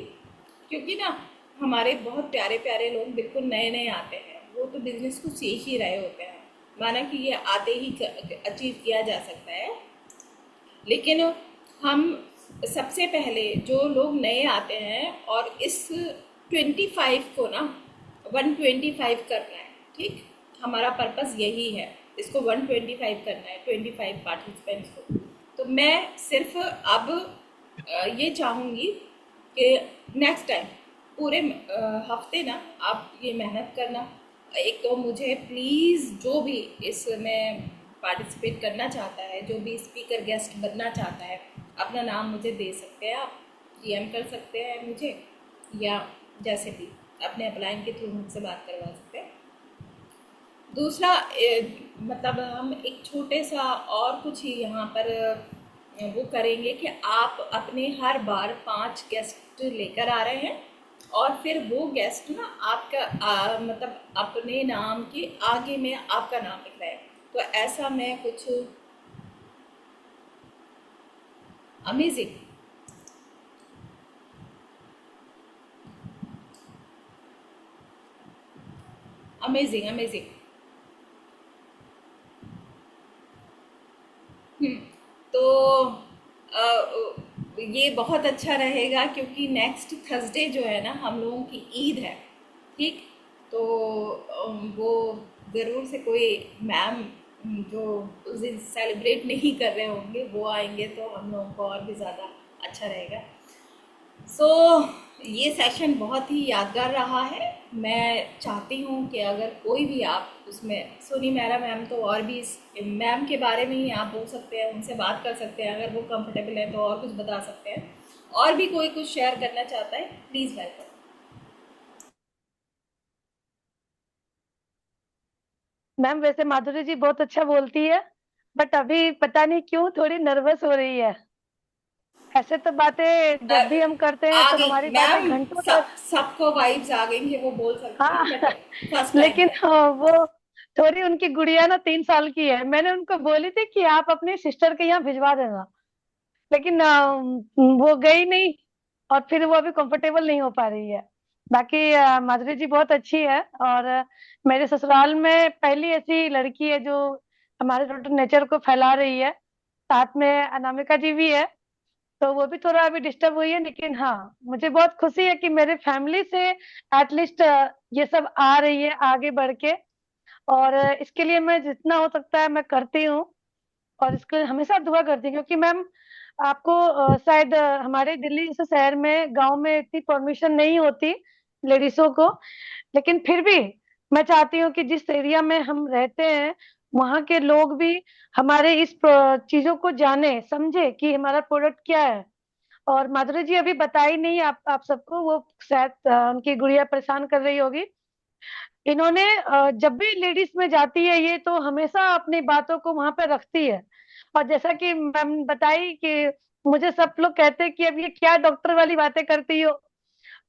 क्योंकि ना हमारे बहुत प्यारे प्यारे लोग बिल्कुल नए नए आते हैं, वो तो बिजनेस को सीख ही रहे होते हैं, माना कि ये आते ही अचीव किया जा सकता है। लेकिन हम सबसे पहले जो लोग नए आते हैं, और इस 25 को ना 125 करना है, ठीक, हमारा पर्पस यही है, इसको 125 करना है, 25 पार्टिसिपेंट्स को। तो मैं सिर्फ अब ये चाहूँगी कि नेक्स्ट टाइम पूरे हफ्ते ना आप ये मेहनत करना। एक तो मुझे प्लीज़ जो भी इसमें पार्टिसिपेट करना चाहता है, जो भी स्पीकर गेस्ट बनना चाहता है, अपना नाम मुझे दे सकते हैं, आप डीएम कर सकते हैं मुझे, या जैसे भी अपने अपलाइन के थ्रू मुझसे बात करवा सकते हैं। दूसरा मतलब हम एक छोटे सा और कुछ ही यहाँ पर वो करेंगे कि आप अपने हर बार 5 गेस्ट लेकर आ रहे हैं, और फिर वो गेस्ट ना आपका मतलब अपने नाम के आगे में आपका नाम लिख रहा है। तो ऐसा मैं कुछ अमेजिंग, अमेजिंग, अमेजिंग। तो ये बहुत अच्छा रहेगा, क्योंकि नेक्स्ट थर्सडे जो है ना हम लोगों की ईद है, ठीक। तो वो ज़रूर से कोई मैम जो उस दिन सेलिब्रेट नहीं कर रहे होंगे वो आएंगे, तो हम लोगों को और भी ज़्यादा अच्छा रहेगा। सो ये सेशन बहुत ही यादगार रहा है। मैं चाहती हूँ कि अगर कोई भी आप उसमें, सोनी मेहरा मैम तो और भी इस मैम के बारे में ही आप बोल सकते हैं, उनसे बात कर सकते हैं, अगर वो कंफर्टेबल है तो और कुछ बता सकते हैं। और भी कोई कुछ शेयर करना चाहता है, प्लीज़ वेलकम। मैम वैसे माधुरी जी बहुत अच्छा बोलती है, बट अभी पता नहीं क्यों थोड़ी नर्वस हो रही है। ऐसे तो बातें जब भी हम करते हैं आ तो गई हमारी बातें मैम, घंटों तक। सबको वाइब्स आ गई कि वो बोल सकती हाँ। हैं, बट फर्स्ट टाइम लेकिन है। वो थोड़ी, उनकी गुड़िया ना 3 साल की है, मैंने उनको बोली थी कि आप अपनी सिस्टर के यहाँ भिजवा देना, लेकिन वो गई नहीं। और फिर वो अभी कंफर्टेबल नहीं हो पा रही है। बाकी माधुरी जी बहुत अच्छी है, और मेरे ससुराल में पहली ऐसी लड़की है जो हमारे डॉक्टर नेचर को फैला रही है। साथ में अनामिका जी भी है, तो वो भी थोड़ा अभी डिस्टर्ब हुई है, लेकिन हाँ, मुझे बहुत खुशी है कि मेरे फैमिली से एटलीस्ट ये सब आ रही है आगे बढ़ के। और इसके लिए मैं जितना हो सकता है मैं करती हूँ, और इसके लिए हमेशा दुआ करती हूँ, क्योंकि मैम आपको शायद हमारे दिल्ली जैसे शहर में, गांव में इतनी परमिशन नहीं होती लेडीजों को। लेकिन फिर भी मैं चाहती हूँ कि जिस एरिया में हम रहते हैं वहाँ के लोग भी हमारे इस चीजों को जाने समझे कि हमारा प्रोडक्ट क्या है। और माधुरी जी अभी बताई नहीं आप सबको, वो शायद उनकी गुड़िया परेशान कर रही होगी। इन्होंने जब भी लेडीज में जाती है ये तो हमेशा अपनी बातों को वहां पे रखती है। और जैसा कि मैम बताई कि मुझे सब लोग कहते हैं कि अब ये क्या डॉक्टर वाली बातें करती हो।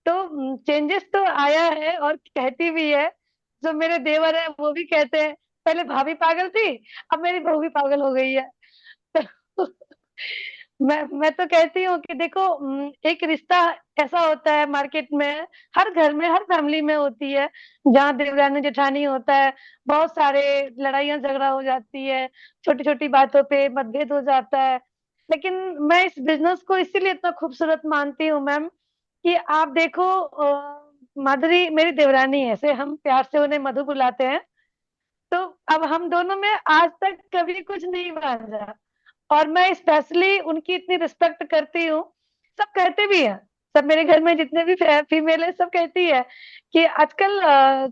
तो चेंजेस तो आया है, और कहती भी है। जो मेरे देवर है वो भी कहते हैं, पहले भाभी पागल थी, अब मेरी बहू भी पागल हो गई है। तो मैं तो कहती हूँ कि देखो, एक रिश्ता ऐसा होता है मार्केट में, हर घर में, हर फैमिली में होती है, जहाँ देवरानी जेठानी होता है, बहुत सारे लड़ाइयाँ झगड़ा हो जाती है, छोटी छोटी बातों पे मतभेद हो जाता है। लेकिन मैं इस बिजनेस को इसीलिए इतना खूबसूरत मानती हूँ मैम, कि आप देखो, माधुरी मेरी देवरानी है, ऐसे हम प्यार से उन्हें मधु बुलाते हैं। तो अब हम दोनों में आज तक कभी कुछ नहीं भांजा, और मैं स्पेशली उनकी इतनी रिस्पेक्ट करती हूँ। सब कहते भी हैं, सब मेरे घर में जितने भी फीमेल है सब कहती है कि आजकल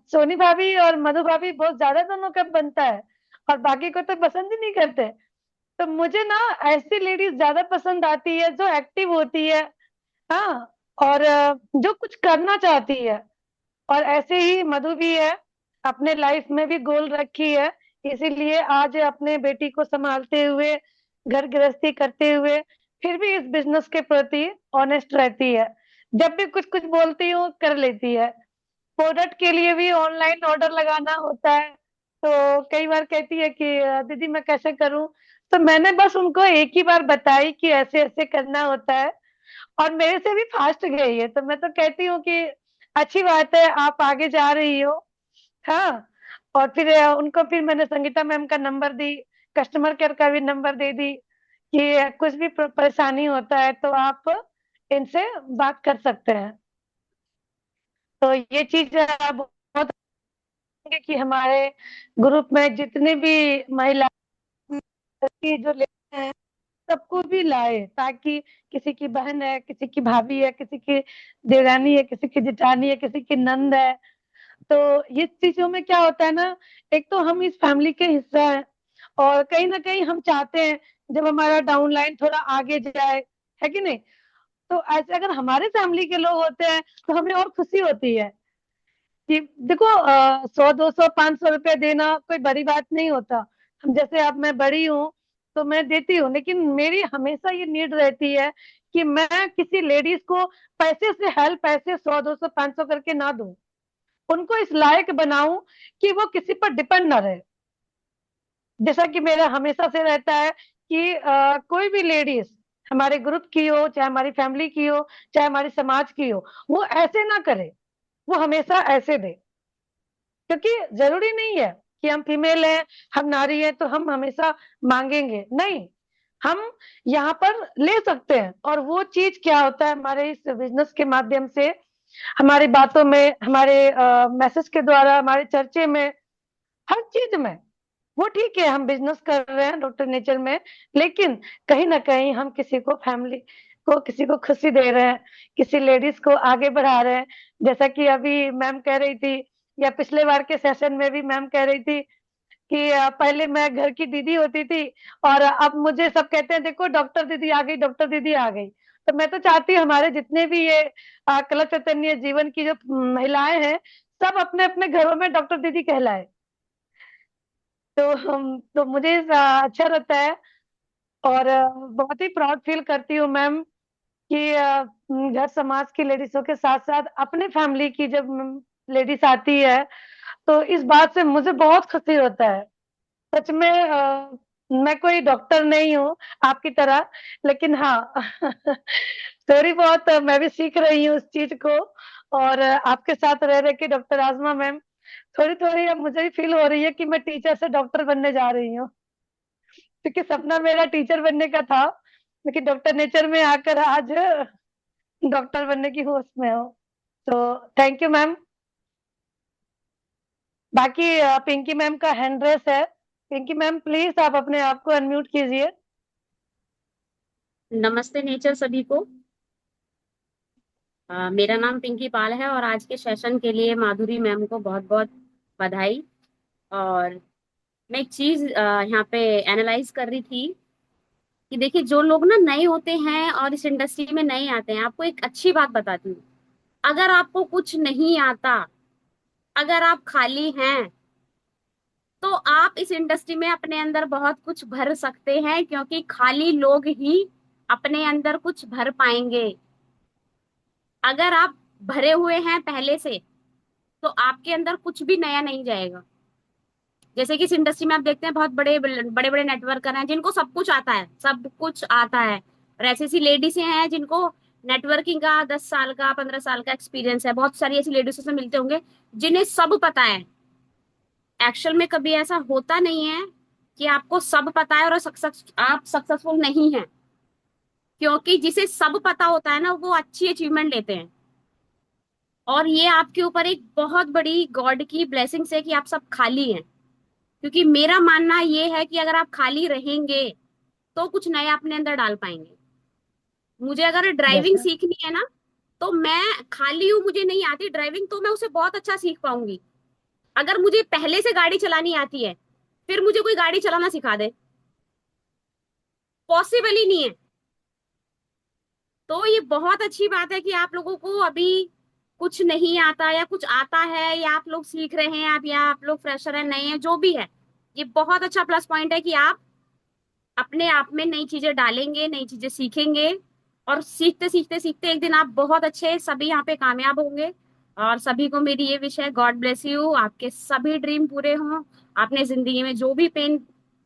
सोनी भाभी और मधु भाभी बहुत ज्यादा दोनों का बनता है, और बाकी को तो पसंद ही नहीं करते। तो मुझे ना ऐसी लेडीज ज्यादा पसंद आती है जो एक्टिव होती है। हाँ, और जो कुछ करना चाहती है। और ऐसे ही मधु भी है, अपने लाइफ में भी गोल रखी है, इसीलिए आज अपने बेटी को संभालते हुए, घर गृहस्थी करते हुए, फिर भी इस बिजनेस के प्रति ऑनेस्ट रहती है। जब भी कुछ कुछ बोलती हूँ कर लेती है। प्रोडक्ट के लिए भी ऑनलाइन ऑर्डर लगाना होता है, तो कई बार कहती है कि दीदी मैं कैसे करूं। तो मैंने बस उनको एक ही बार बताई कि ऐसे ऐसे करना होता है, और मेरे से भी फास्ट गई है। तो मैं तो कहती हूँ कि अच्छी बात है, आप आगे जा रही हो। हाँ, और फिर उनको फिर मैंने संगीता मैम का नंबर दी, कस्टमर केयर का भी नंबर दे दी, कि कुछ भी परेशानी होता है तो आप इनसे बात कर सकते हैं। तो ये चीज बहुत है कि हमारे ग्रुप में जितने भी महिला की जो लेते हैं सबको भी लाए, ताकि किसी की बहन है, किसी की भाभी है, किसी की देवरानी है, किसी की जेठानी है, किसी की नंद है। तो ये चीजों में क्या होता है ना, एक तो हम इस फैमिली के हिस्सा हैं, और कहीं ना कहीं हम चाहते हैं जब हमारा डाउन लाइन थोड़ा आगे जाए, है कि नहीं। तो ऐसे अगर हमारे फैमिली के लोग होते हैं तो हमें और खुशी होती है कि देखो, 100 200 500 रुपया देना कोई बड़ी बात नहीं होता। हम जैसे अब मैं बड़ी हूँ तो मैं देती हूँ, लेकिन मेरी हमेशा ये नीड रहती है कि मैं किसी लेडीज को पैसे से हेल्प, पैसे 100 200 500 करके ना दूं, उनको इस लायक बनाऊं कि वो किसी पर डिपेंड ना रहे। जैसा कि मेरा हमेशा से रहता है कि कोई भी लेडीज हमारे ग्रुप की हो, चाहे हमारी फैमिली की हो, चाहे हमारी समाज की हो, वो ऐसे ना करे, वो हमेशा ऐसे दे। क्योंकि जरूरी नहीं है कि हम फीमेल हैं, हम नारी हैं तो हम हमेशा मांगेंगे, नहीं। हम यहाँ पर ले सकते हैं, और वो चीज क्या होता है हमारे इस बिजनेस के माध्यम से, हमारी बातों में, हमारे मैसेज के द्वारा, हमारे चर्चे में, हर चीज में। वो ठीक है हम बिजनेस कर रहे हैं डॉक्टर नेचर में, लेकिन कहीं ना कहीं हम किसी को, फैमिली को, किसी को खुशी दे रहे हैं, किसी लेडीज को आगे बढ़ा रहे हैं। जैसा कि अभी मैम कह रही थी, या पिछले बार के सेशन में भी मैम कह रही थी कि पहले मैं घर की दीदी होती थी, और अब मुझे सब कहते हैं देखो डॉक्टर दीदी आ गई, डॉक्टर दीदी आ गई। तो मैं तो चाहती हूँ हमारे जितने भी ये कला चैतन्य जीवन की जो महिलाएं हैं, सब अपने अपने घरों में डॉक्टर दीदी कहलाए। तो हम तो मुझे अच्छा लगता है, और बहुत ही प्राउड फील करती हूँ मैम कि घर समाज की लेडीजों के साथ साथ अपने फैमिली की जब लेडीज आती है, तो इस बात से मुझे बहुत खुशी होता है। सच में मैं कोई डॉक्टर नहीं हूँ आपकी तरह, लेकिन हाँ थोड़ी बहुत मैं भी सीख रही हूँ उस चीज़ को। और आपके साथ रह के डॉक्टर आज़मा मैम, थोड़ी-थोड़ी अब मुझे भी फ़ील हो रही है कि मैं टीचर से डॉक्टर बनने जा रही हूँ। क्योंकि सपना मेरा टीचर बनने का था, लेकिन डॉक्टर नेचर में आकर आज डॉक्टर बनने की होश में हूँ। तो थैंक यू मैम। बाकी पिंकी मैम का हैंड रेस है। पिंकी मैम प्लीज़ आप अपने आप को अनम्यूट कीजिए। नमस्ते नेचर सभी को। मेरा नाम पिंकी पाल है और आज के सेशन के लिए माधुरी मैम को बहुत बहुत बधाई। और मैं एक चीज यहाँ पे एनालाइज कर रही थी कि देखिए, जो लोग ना नए होते हैं और इस इंडस्ट्री में नए आते हैं, आपको एक अच्छी बात बताती हूँ। अगर आपको कुछ नहीं आता, अगर आप खाली हैं, तो आप इस इंडस्ट्री में अपने अंदर बहुत कुछ भर सकते हैं, क्योंकि खाली लोग ही अपने अंदर कुछ भर पाएंगे। अगर आप भरे हुए हैं पहले से, तो आपके अंदर कुछ भी नया नहीं जाएगा। जैसे कि इस इंडस्ट्री में आप देखते हैं, बहुत बड़े बड़े बड़े नेटवर्कर हैं जिनको सब कुछ आता है, सब कुछ आता है। और ऐसी ऐसी लेडीज हैं जिनको नेटवर्किंग का 10 साल का 15 साल का एक्सपीरियंस है। बहुत सारी ऐसी लेडीज से मिलते होंगे जिन्हें सब पता है। एक्चुअल में कभी ऐसा होता नहीं है कि आपको सब पता है और आप सक्सेसफुल नहीं है, क्योंकि जिसे सब पता होता है ना, वो अच्छी अचीवमेंट लेते हैं। और ये आपके ऊपर एक बहुत बड़ी गॉड की ब्लेसिंग्स है कि आप सब खाली हैं। क्योंकि मेरा मानना ये है कि अगर आप खाली रहेंगे तो कुछ नया अपने अंदर डाल पाएंगे। मुझे अगर यस ड्राइविंग मैम। सीखनी है ना, तो मैं खाली हूँ, मुझे नहीं आती ड्राइविंग, तो मैं उसे बहुत अच्छा सीख पाऊंगी। अगर मुझे पहले से गाड़ी चलानी आती है, फिर मुझे कोई गाड़ी चलाना सिखा दे, पॉसिबल ही नहीं है। तो ये बहुत अच्छी बात है कि आप लोगों को अभी कुछ नहीं आता या कुछ आता है, या आप लोग सीख रहे हैं, आप या आप लोग फ्रेशर हैं, नए हैं, जो भी है। ये बहुत अच्छा प्लस पॉइंट है कि आप अपने आप में नई चीजें डालेंगे, नई चीजें सीखेंगे, और सीखते सीखते सीखते एक दिन आप बहुत अच्छे सभी यहाँ पे कामयाब होंगे। और सभी को मेरी ये विश है, गॉड ब्लेस यू, आपके सभी ड्रीम पूरे हों। आपने जिंदगी में जो भी पेन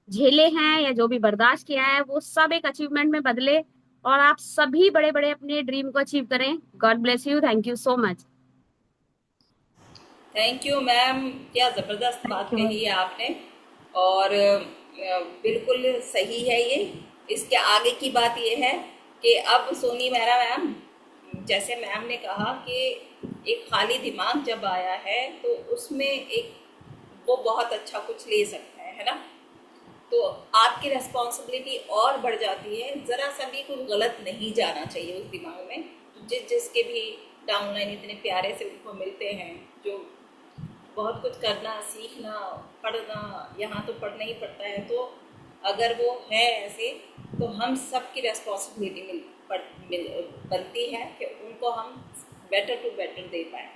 झेले हैं या जो भी बर्दाश्त किया है, वो सब एक अचीवमेंट में बदले, और आप सभी बड़े बड़े अपने ड्रीम को अचीव करें। God bless you, thank you so much. Thank you ma'am, क्या ज़बरदस्त थैंक बात यू मैम। कही है आपने। और बिल्कुल सही है ये। इसके आगे की बात ये है कि अब सोनी मेहरा मैम, जैसे मैम ने कहा कि एक खाली दिमाग जब आया है तो उसमें एक वो बहुत अच्छा कुछ ले सकता है ना। तो आपकी रिस्पॉन्सिबिलिटी और बढ़ जाती है। ज़रा सा भी कुछ गलत नहीं जाना चाहिए उस दिमाग में। जिसके भी डाउनलाइन इतने प्यारे से उनको मिलते हैं, जो बहुत कुछ करना, सीखना, पढ़ना, यहाँ तो पढ़ना ही पड़ता है। तो अगर वो है ऐसे, तो हम सब की रिस्पॉन्सिबिलिटी बनती है कि उनको हम बेटर टू बेटर दे पाएँ।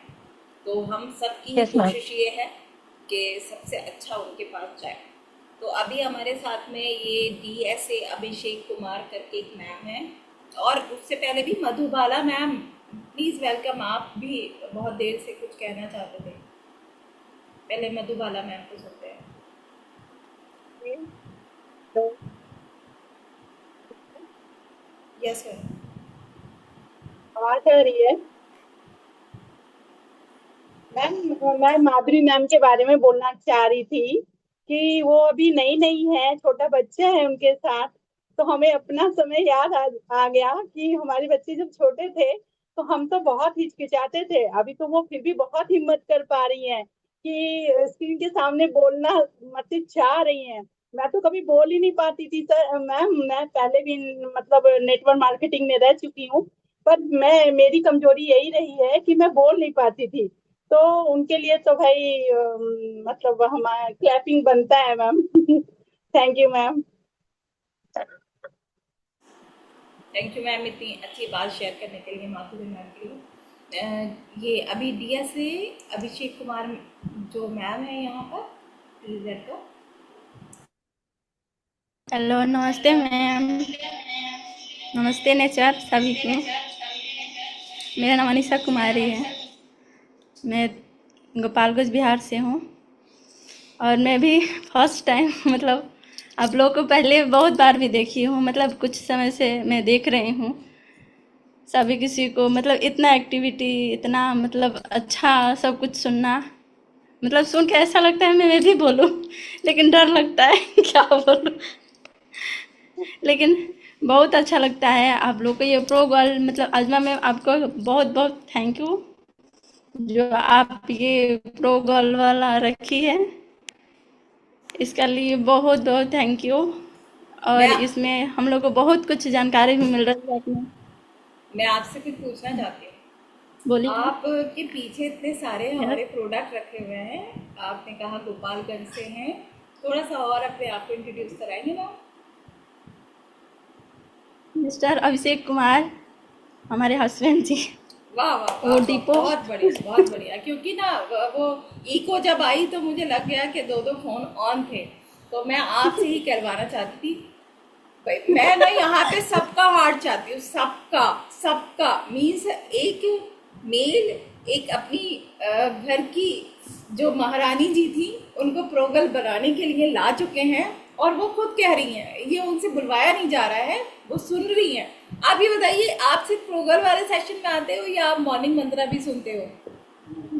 तो हम सब की ही यस मैम। कोशिश ये है कि सबसे अच्छा उनके पास जाए। तो अभी हमारे साथ में ये DSA अभिषेक कुमार करके एक मैम है, और उससे पहले भी मधुबाला मैम, प्लीज़ वेलकम। आप भी बहुत देर से कुछ कहना चाहते थे, पहले मधुबाला मैम को सुनते हैं। Yes sir. आवाज आ रही है मैम? मैं माधुरी मैम के बारे में बोलना चाह रही थी कि वो अभी नई नई है, छोटा बच्चा है उनके साथ। तो हमें अपना समय याद आ गया कि हमारे बच्चे जब छोटे थे तो हम तो बहुत हिचकिचाते थे। अभी तो वो फिर भी बहुत हिम्मत कर पा रही हैं कि स्क्रीन के सामने बोलना मतलब चाह रही हैं। मैं तो कभी बोल ही नहीं पाती थी सर मैम। मैं पहले भी मतलब नेटवर्क मार्केटिंग में रह चुकी हूँ, पर मेरी कमजोरी यही रही है कि मैं बोल नहीं पाती थी। तो उनके लिए तो भाई मतलब हमारा क्लैपिंग बनता है ma'am. Thank you ma'am. Thank you ma'am, इतनी अच्छी बात शेयर करने के लिए माधुरी मैम के लिए। ये अभी DSA अभिषेक कुमार जो मैम है यहाँ पर रिजल्ट का। हेलो, नमस्ते मैम। नमस्ते नेचर सभी को। मेरा नाम अनीशा कुमारी है। मैं गोपालगंज बिहार से हूँ, और मैं भी फर्स्ट टाइम मतलब आप लोग को पहले बहुत बार भी देखी हूँ, मतलब कुछ समय से मैं देख रही हूँ सभी किसी को, मतलब इतना एक्टिविटी, इतना मतलब अच्छा सब कुछ सुनना, मतलब सुन के ऐसा लगता है मैं भी बोलूँ, लेकिन डर लगता है क्या बोलूँ। लेकिन बहुत अच्छा लगता है आप लोग को ये प्रो गर्ल, मतलब अजमा मैम आपको बहुत बहुत थैंक यू जो आप ये प्रो गर्ल वाला रखी है, इसके लिए बहुत बहुत थैंक यू। और मैं इसमें हम लोग को बहुत कुछ जानकारी भी मिल रही है अपने। मैं आपसे कुछ पूछना चाहती हूँ। बोलिए। आपके पीछे इतने सारे यस हमारे प्रोडक्ट रखे हुए हैं, आपने कहा गोपालगंज से हैं, थोड़ा सा और अपने आप को इंट्रोड्यूस कराएंगे ना? मिस्टर अभिषेक कुमार, हमारे हस्बैंड जी, वाह वाह वो वाह वाह, डिपो। बहुत बढ़िया बहुत बढ़िया। क्योंकि ना वो इको जब आई तो मुझे लग गया कि दो दो फोन ऑन थे, तो मैं आपसे ही करवाना चाहती थी। भाई मैं ना यहाँ पे सबका हार्ट चाहती हूँ, सबका सबका मीन्स एक मेल, एक अपनी घर की जो महारानी जी थी उनको प्रोगल बनाने के लिए ला चुके हैं, और वो खुद कह रही हैं, ये उनसे बुलवाया नहीं जा रहा है, वो सुन रही हैं। आप ये बताइए, आप सिर्फ प्रोगल वाले सेशन में आते हो या आप मॉर्निंग मंत्रा भी सुनते हो?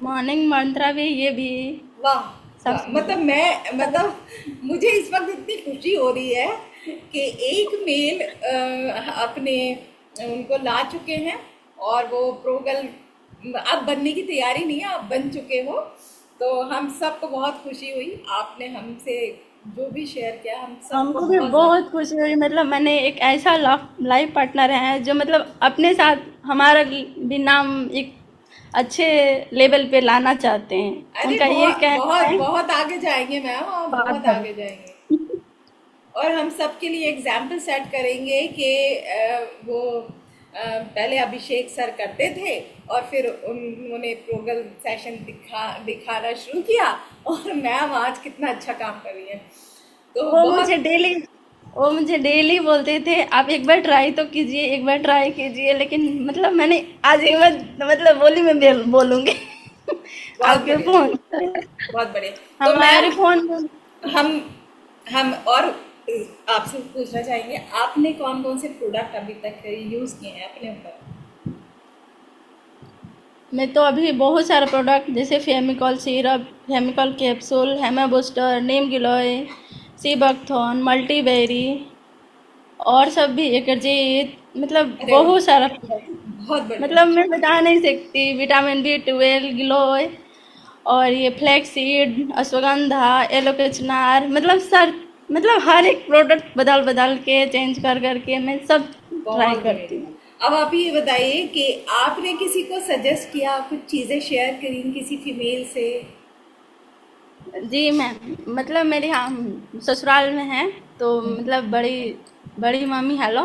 मॉर्निंग मंत्रा भी, ये भी वाह सब वाह, सुनते हैं। मतलब मुझे इस वक्त इतनी खुशी हो रही है कि एक मेल अपने उनको ला चुके हैं, और वो प्रोगल अब बनने की तैयारी नहीं है, आप बन चुके हो। तो हम सबको बहुत खुशी हुई, आपने हमसे जो भी शेयर किया हम सबको हमको भी बहुत ज़्यादा। बहुत खुशी हुई, मतलब मैंने एक ऐसा लाइफ पार्टनर है जो मतलब अपने साथ हमारा भी नाम एक अच्छे लेवल पे लाना चाहते हैं, अरे उनका ये बहुत कहना बहुत है। बहुत आगे जाएंगे मैम, आप बात बहुत बड़ी। आगे जाएंगे, और हम सबके लिए एग्जाम्पल सेट करेंगे कि वो पहले अभिषेक सर करते थे, और फिर उन्होंने प्रोगल सेशन दिखाना शुरू किया, और मैम आज कितना अच्छा काम कर रही है। तो वो बहुत मुझे डेली वो मुझे डेली बोलते थे आप एक बार ट्राई तो कीजिए, एक बार ट्राई कीजिए, लेकिन मतलब मैंने आज एक बार मतलब बोली मैं बोलूंगी बहुत आपके बढ़िया फोन बहुत बढ़िया। तो हमारे मैम फोन में। हम हम और आपसे पूछना चाहेंगे, आपने कौन कौन से प्रोडक्ट अभी तक यूज़ किए हैं अपने ऊपर? मैं तो अभी बहुत सारा प्रोडक्ट जैसे Femicol syrup, Femicol capsule, Hema booster, नीम गिलोय, सी बकथॉन, मल्टीबेरी और सब भी एकरजीत, मतलब अरे वाह, बहुत सारा product। बहुत बढ़िया। मतलब मैं बता नहीं सकती, विटामिन B12, गिलोय और ये फ्लैक्स सीड, अश्वगंधा, एलोकेचनार, मतलब सर मतलब हर एक प्रोडक्ट बदल बदल के चेंज कर करके मैं सब ट्राई बहुत करती हूँ। बढ़िया। अब आप ये बताइए कि आपने किसी को सजेस्ट किया, कुछ चीज़ें शेयर करी किसी फीमेल से? जी मैम, मतलब मेरे यहाँ ससुराल में है, तो मतलब बड़ी बड़ी मम्मी हेलो,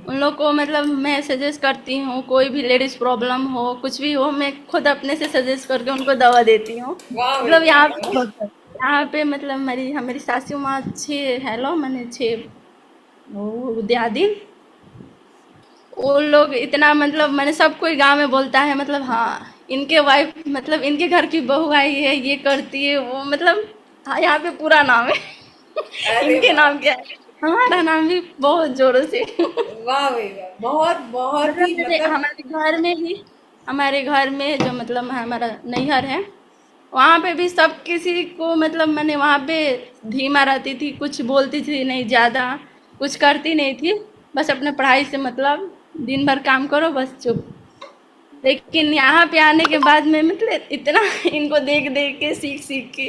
उन लोग को मतलब मैं सजेस्ट करती हूँ, कोई भी लेडीज प्रॉब्लम हो कुछ भी हो, मैं खुद अपने से सजेस्ट करके उनको दवा देती हूँ। वाह भाई मतलब वाह। यहाँ पे मतलब मेरी सासू माँ 6 हेलो मैंने 6 वो दियादी, वो लोग इतना मतलब मैंने सब कोई गांव में बोलता है, मतलब हाँ इनके वाइफ मतलब इनके घर की बहू आई है, ये करती है वो, मतलब हाँ यहाँ पे पूरा नाम है अरे इनके वाह नाम क्या है, हमारा नाम भी बहुत जोरों से वाह भाई वाह, बहुत बहुत मतलब ही मेरे मतलब। हमारे घर में जो मतलब हमारा नैहर है, वहाँ पे भी सब किसी को मतलब मैंने वहाँ पे धीमा रहती थी, कुछ बोलती थी नहीं ज़्यादा, कुछ करती नहीं थी, बस अपने पढ़ाई से मतलब दिन भर काम करो बस चुप। लेकिन यहाँ पे आने के बाद में मतलब इतना इनको देख देख के सीख सीख के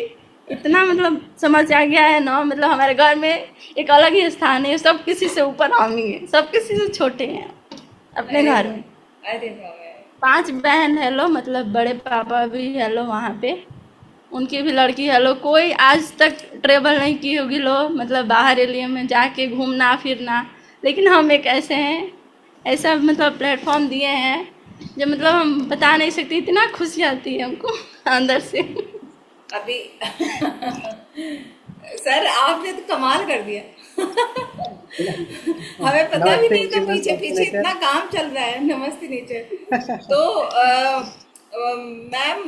इतना मतलब समझ आ गया है ना, मतलब हमारे घर में एक अलग ही स्थान है, सब किसी से ऊपर हम ही है, सब किसी से छोटे हैं अपने अरे घर में। वाह अरे वाह 5 बहन हेलो, मतलब बड़े पापा भी हेलो वहाँ पे, उनकी भी लड़की हेलो, कोई आज तक ट्रेवल नहीं की होगी लो, मतलब बाहर एरिया में जाके घूमना फिरना, लेकिन हम एक ऐसे हैं, ऐसा मतलब प्लेटफॉर्म दिए हैं जो मतलब हम बता नहीं सकते, इतना खुशी आती है हमको अंदर से अभी सर आपने तो कमाल कर दिया हमें पता भी नमस्ते नहीं था जी मैम, पीछे नमस्ते पीछे नेचर। इतना काम चल रहा है। नमस्ते नेचर। तो मैम,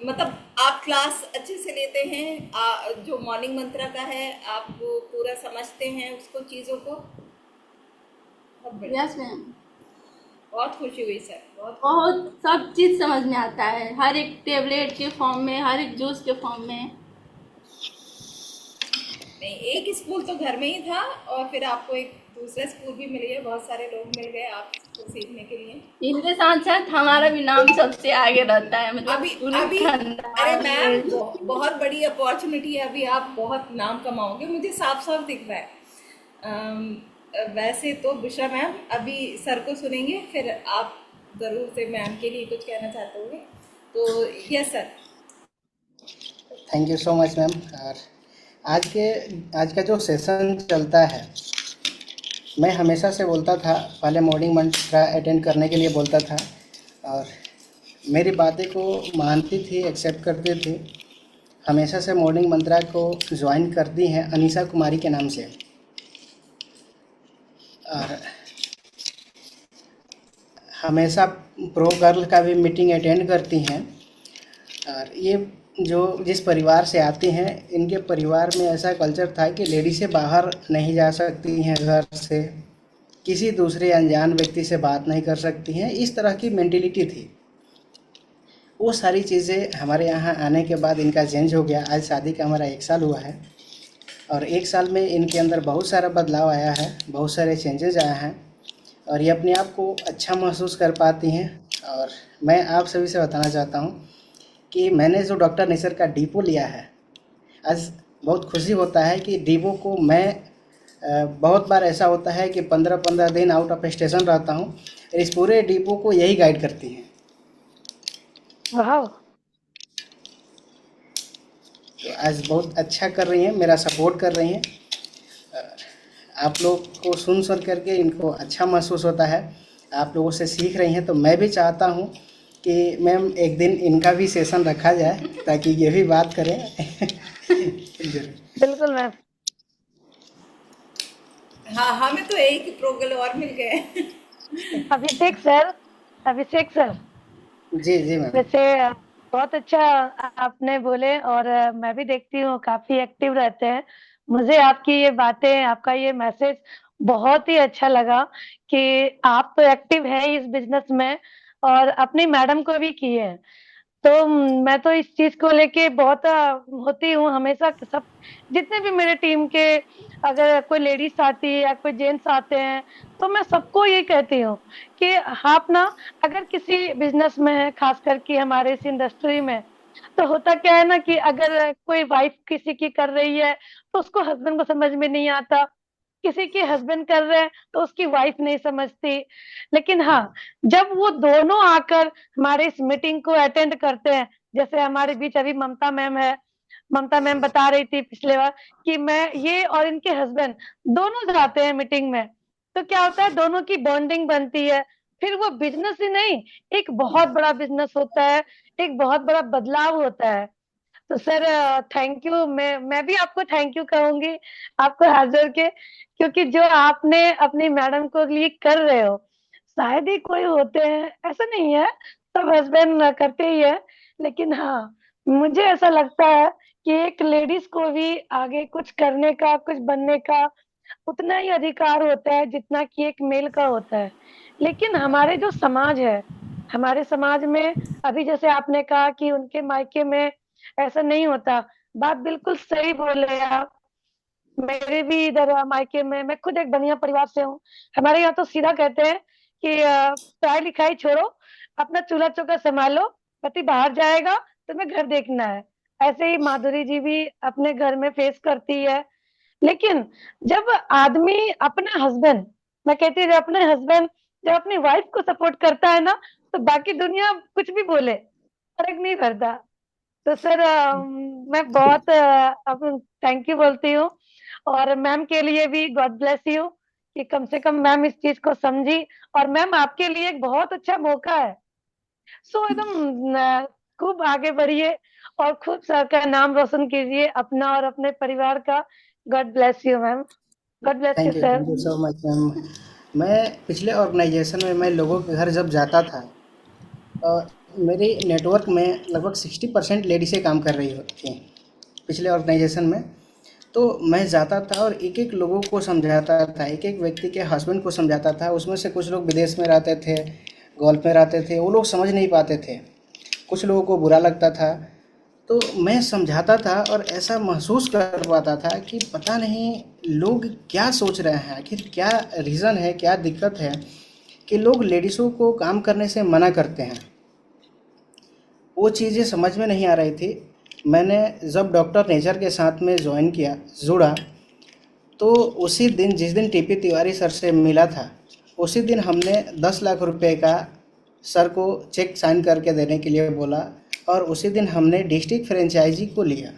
मतलब आप क्लास अच्छे से लेते हैं? जो मॉर्निंग मंत्रा का है, आप वो पूरा समझते हैं उसको, चीज़ों को? बहुत बढ़िया, यस मैम, बहुत खुशी हुई सर, बहुत। बहुत सब चीज़ समझ में आता है, हर एक टेबलेट के फॉर्म में, हर एक जूस के फॉर्म में। नहीं, एक स्कूल तो घर में ही था और फिर आपको एक दूसरा स्कूल भी मिल गया, बहुत सारे लोग मिल गए आपको सीखने के लिए। इनके साथ साथ हमारा भी नाम सबसे आगे रहता है, मतलब अभी पूरे अभी अरे खानदान मैम, में। बहुत बड़ी अपॉर्चुनिटी है, अभी आप बहुत नाम कमाओगे, मुझे साफ साफ दिख रहा है। वैसे तो बुशरा मैम अभी सर को सुनेंगे, फिर आप ज़रूर से मैम के लिए कुछ कहना चाहते होंगे, तो yes sir. Thank you so much ma'am. और आज का जो सेशन चलता है, मैं हमेशा से बोलता था, पहले मॉर्निंग मंत्रा अटेंड करने के लिए बोलता था और मेरी बातें को मानती थी, एक्सेप्ट करती थी। हमेशा से मॉर्निंग मंत्रा को ज्वाइन करती हैं अनीशा कुमारी के नाम से, और हमेशा प्रो गर्ल का भी मीटिंग अटेंड करती हैं। और ये जो जिस परिवार से आती हैं, इनके परिवार में ऐसा कल्चर था कि लेडीज़ें बाहर नहीं जा सकती हैं, घर से किसी दूसरे अनजान व्यक्ति से बात नहीं कर सकती हैं, इस तरह की मेंटेलिटी थी। वो सारी चीज़ें हमारे यहाँ आने के बाद इनका चेंज हो गया। आज शादी का हमारा 1 साल हुआ है और 1 साल में इनके अंदर बहुत सारा बदलाव आया है, बहुत सारे चेंजेज आए हैं और ये अपने आप को अच्छा महसूस कर पाती हैं। और मैं आप सभी से बताना चाहता हूँ कि मैंने जो डॉक्टर निसर का डिपो लिया है, आज बहुत खुशी होता है कि डिपो को मैं बहुत बार ऐसा होता है कि 15-15 दिन आउट ऑफ स्टेशन रहता हूँ, इस पूरे डिपो को यही गाइड करती हैं। वाह, तो आज बहुत अच्छा कर रही हैं, मेरा सपोर्ट कर रही हैं। आप लोग को सुन करके इनको अच्छा महसूस होता है, आप लोगों से सीख रही हैं। तो मैं भी चाहता हूँ कि मैम एक दिन इनका भी सेशन रखा जाए ताकि ये भी बात करें। बिल्कुल मैम। हाँ, हमें तो एक प्रोगल और मिल गए। अभिषेक सर, अभिषेक सर, जी जी मैम। वैसे बहुत अच्छा आपने बोले, और मैं भी देखती हूँ काफी एक्टिव रहते हैं। मुझे आपकी ये बातें, आपका ये मैसेज बहुत ही अच्छा लगा कि आप तो एक्टिव है इस बिजनेस में और अपनी मैडम को भी किए हैं। तो मैं तो इस चीज को लेके बहुत होती हूँ हमेशा। सब जितने भी मेरे टीम के अगर कोई लेडीज आती है या कोई जेंट्स आते हैं, तो मैं सबको ये कहती हूँ कि आप ना अगर किसी बिजनेस में है, खास करके हमारे इस इंडस्ट्री में, तो होता क्या है ना कि अगर कोई वाइफ किसी की कर रही है तो उसको हस्बैंड को समझ में नहीं आता, किसी के हस्बैंड कर रहे हैं तो उसकी वाइफ नहीं समझती। लेकिन हाँ, जब वो दोनों आकर हमारे इस मीटिंग को अटेंड करते हैं, जैसे हमारे बीच अभी ममता मैम है, ममता मैम बता रही थी पिछले बार कि मैं ये और इनके हस्बैंड दोनों जाते हैं मीटिंग में, तो क्या होता है दोनों की बॉन्डिंग बनती है। फिर वो बिजनेस ही नहीं, एक बहुत बड़ा बिजनेस होता है, एक बहुत बड़ा बदलाव होता है। तो सर थैंक यू, मैं भी आपको थैंक यू कहूंगी, आपको हाथ जोड़ के, क्योंकि जो आपने अपनी मैडम को लिए कर रहे हो, शायद ही कोई होते हैं, ऐसा नहीं है, सब हस्बैंड करते ही है। लेकिन हाँ, मुझे ऐसा लगता है कि एक लेडीज को भी आगे कुछ करने का, कुछ बनने का उतना ही अधिकार होता है जितना कि एक मेल का होता है। लेकिन हमारे जो समाज है, हमारे समाज में अभी जैसे आपने कहा कि उनके मायके में ऐसा नहीं होता, बात बिल्कुल सही बोले आप। मेरे भी इधर मायके में, मैं खुद एक बनिया परिवार से हूँ। हमारे यहाँ तो सीधा कहते हैं कि पढ़ाई लिखाई छोड़ो, अपना चूल्हा चौका संभालो, पति बाहर जाएगा, तुम्हें घर देखना है। ऐसे ही माधुरी जी भी अपने घर में फेस करती है। लेकिन जब आदमी अपना हस्बैंड, मैं कहती हूँ अपने हस्बैंड जब अपनी वाइफ को सपोर्ट करता है ना, तो बाकी दुनिया कुछ भी बोले फर्क नहीं पड़ता। तो सर मैं बहुत अब थैंक यू बोलती हूँ, और मैम के लिए भी गॉड ब्लेस यू कि कम से कम मैम इस चीज को समझी। और मैम आपके लिए एक बहुत अच्छा मौका है, सो एकदम खूब आगे बढ़िए और खूब सर का नाम रोशन कीजिए, अपना और अपने परिवार का। God bless you ma'am, God bless you sir. Thank you so much ma'am. मैं पिछले ऑर्गेनाइजेशन में मैं लोगों के घर जब जाता था, मेरे नेटवर्क में लगभग 60% लेडीज़ें काम कर रही होती हैं पिछले ऑर्गेनाइजेशन में। तो मैं जाता था और एक एक लोगों को समझाता था, एक एक व्यक्ति के हस्बैंड को समझाता था। उसमें से कुछ लोग विदेश में रहते थे, गल्फ में रहते थे, वो लोग समझ नहीं पाते थे, कुछ लोगों को बुरा लगता था। तो मैं समझाता था और ऐसा महसूस कर पाता था कि पता नहीं लोग क्या सोच रहे हैं, आखिर क्या रीज़न है, क्या दिक्कत है कि लोग लेडीज़ों को काम करने से मना करते हैं। वो चीज़ें समझ में नहीं आ रही थी। मैंने जब डॉक्टर नेचर के साथ में ज्वाइन किया, जुड़ा, तो उसी दिन जिस दिन टीपी तिवारी सर से मिला था, उसी दिन हमने 10 लाख रुपए का सर को चेक साइन करके देने के लिए बोला और उसी दिन हमने डिस्ट्रिक्ट फ्रेंचाइजी को लिया।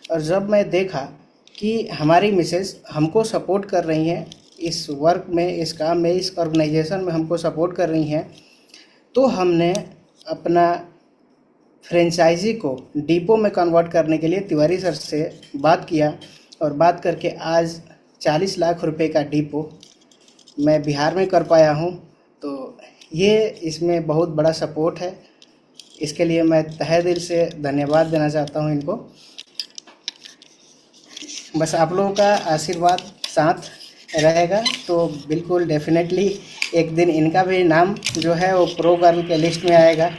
और जब मैं देखा कि हमारी मिसेस हमको सपोर्ट कर रही हैं इस वर्क में, इस काम में, इस ऑर्गेनाइजेशन में हमको सपोर्ट कर रही हैं, तो हमने अपना फ्रेंचाइजी को डिपो में कन्वर्ट करने के लिए तिवारी सर से बात किया और बात करके आज 40 लाख रुपए का डिपो मैं बिहार में कर पाया हूँ। तो ये इसमें बहुत बड़ा सपोर्ट है, इसके लिए मैं तहे दिल से धन्यवाद देना चाहता हूँ इनको। बस आप लोगों का आशीर्वाद साथ रहेगा तो बिल्कुल डेफिनेटली एक दिन इनका भी नाम जो है वो प्रो गर्ल के लिस्ट में आएगा।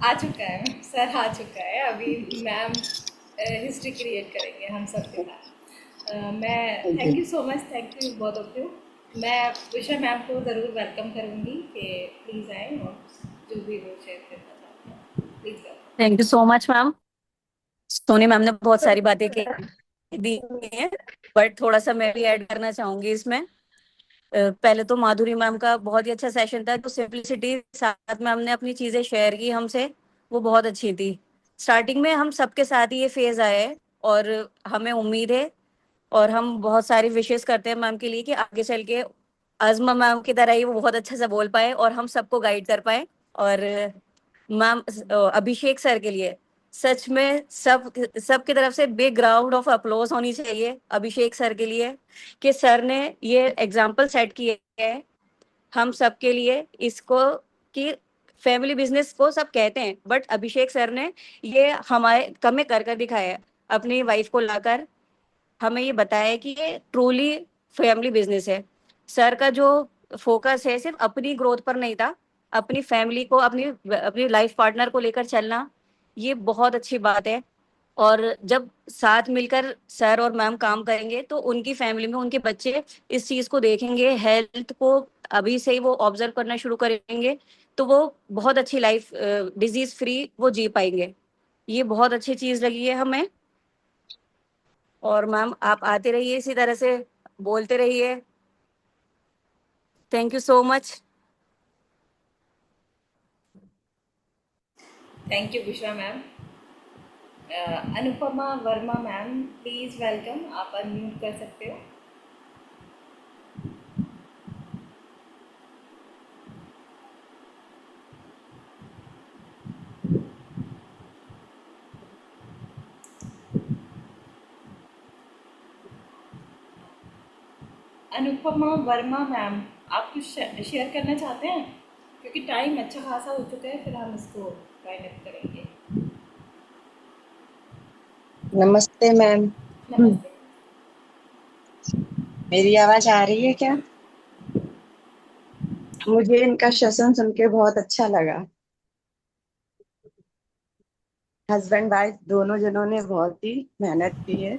आ चुका है सर, आ चुका है। अभी मैम हिस्ट्री क्रिएट करेंगे हम सब के साथ। मैं thank you so much, thank you both of you. मैं विशा मैम को ज़रूर वेलकम करूँगी कि प्लीज़ आए और जो भी वो शेयर करना चाहते हैं please. Thank you so much ma'am. Soni ma'am ने बहुत सारी बातें दी हैं, बट थोड़ा सा मैं भी ऐड करना चाहूंगी इसमें। पहले तो माधुरी मैम का बहुत ही अच्छा सेशन था, जो सिंपलिसिटी साथ में हमने अपनी चीजें शेयर की हमसे, वो बहुत अच्छी थी। स्टार्टिंग में हम सबके साथ ही ये फेज आया है और हमें उम्मीद है और हम बहुत सारी विशेष करते हैं मैम के लिए कि आगे चल के आजमा मैम की तरह ही वो बहुत अच्छा से बोल पाए और हम सबको गाइड कर पाए। और मैम अभिषेक सर के लिए सच में सबकी तरफ से बिग राउंड ऑफ अप्लॉज होनी चाहिए अभिषेक सर के लिए कि सर ने ये एग्जाम्पल सेट किए है हम सब के लिए इसको कि फैमिली बिजनेस को सब कहते हैं, बट अभिषेक सर ने ये हमारे कमें कर दिखाया है। अपनी वाइफ को लाकर हमें ये बताया है कि ये ट्रूली फैमिली बिजनेस है। सर का जो फोकस है सिर्फ अपनी ग्रोथ पर नहीं था, अपनी फैमिली को, अपनी लाइफ पार्टनर को लेकर चलना, ये बहुत अच्छी बात है। और जब साथ मिलकर सर और मैम काम करेंगे तो उनकी फैमिली में उनके बच्चे इस चीज को देखेंगे, हेल्थ को अभी से ही वो ऑब्जर्व करना शुरू करेंगे, तो वो बहुत अच्छी लाइफ डिजीज फ्री वो जी पाएंगे। ये बहुत अच्छी चीज लगी है हमें। और मैम आप आते रहिए, इसी तरह से बोलते रहिए। Thank you so much. Thank you Vishwa ma'am. Anupama Verma ma'am please welcome, आप अनम्यूट कर सकते हो। अनुपमा वर्मा मैम, आप कुछ शेयर करना चाहते हैं? क्योंकि टाइम अच्छा खासा हो चुका है, फिर हम इसको वाइंड अप करेंगे। नमस्ते मैम। नमस्ते। मेरी आवाज आ रही है क्या? मुझे इनका सेशन सुन के बहुत अच्छा लगा। हस्बैंड वाइफ दोनों जनों ने बहुत ही मेहनत की है।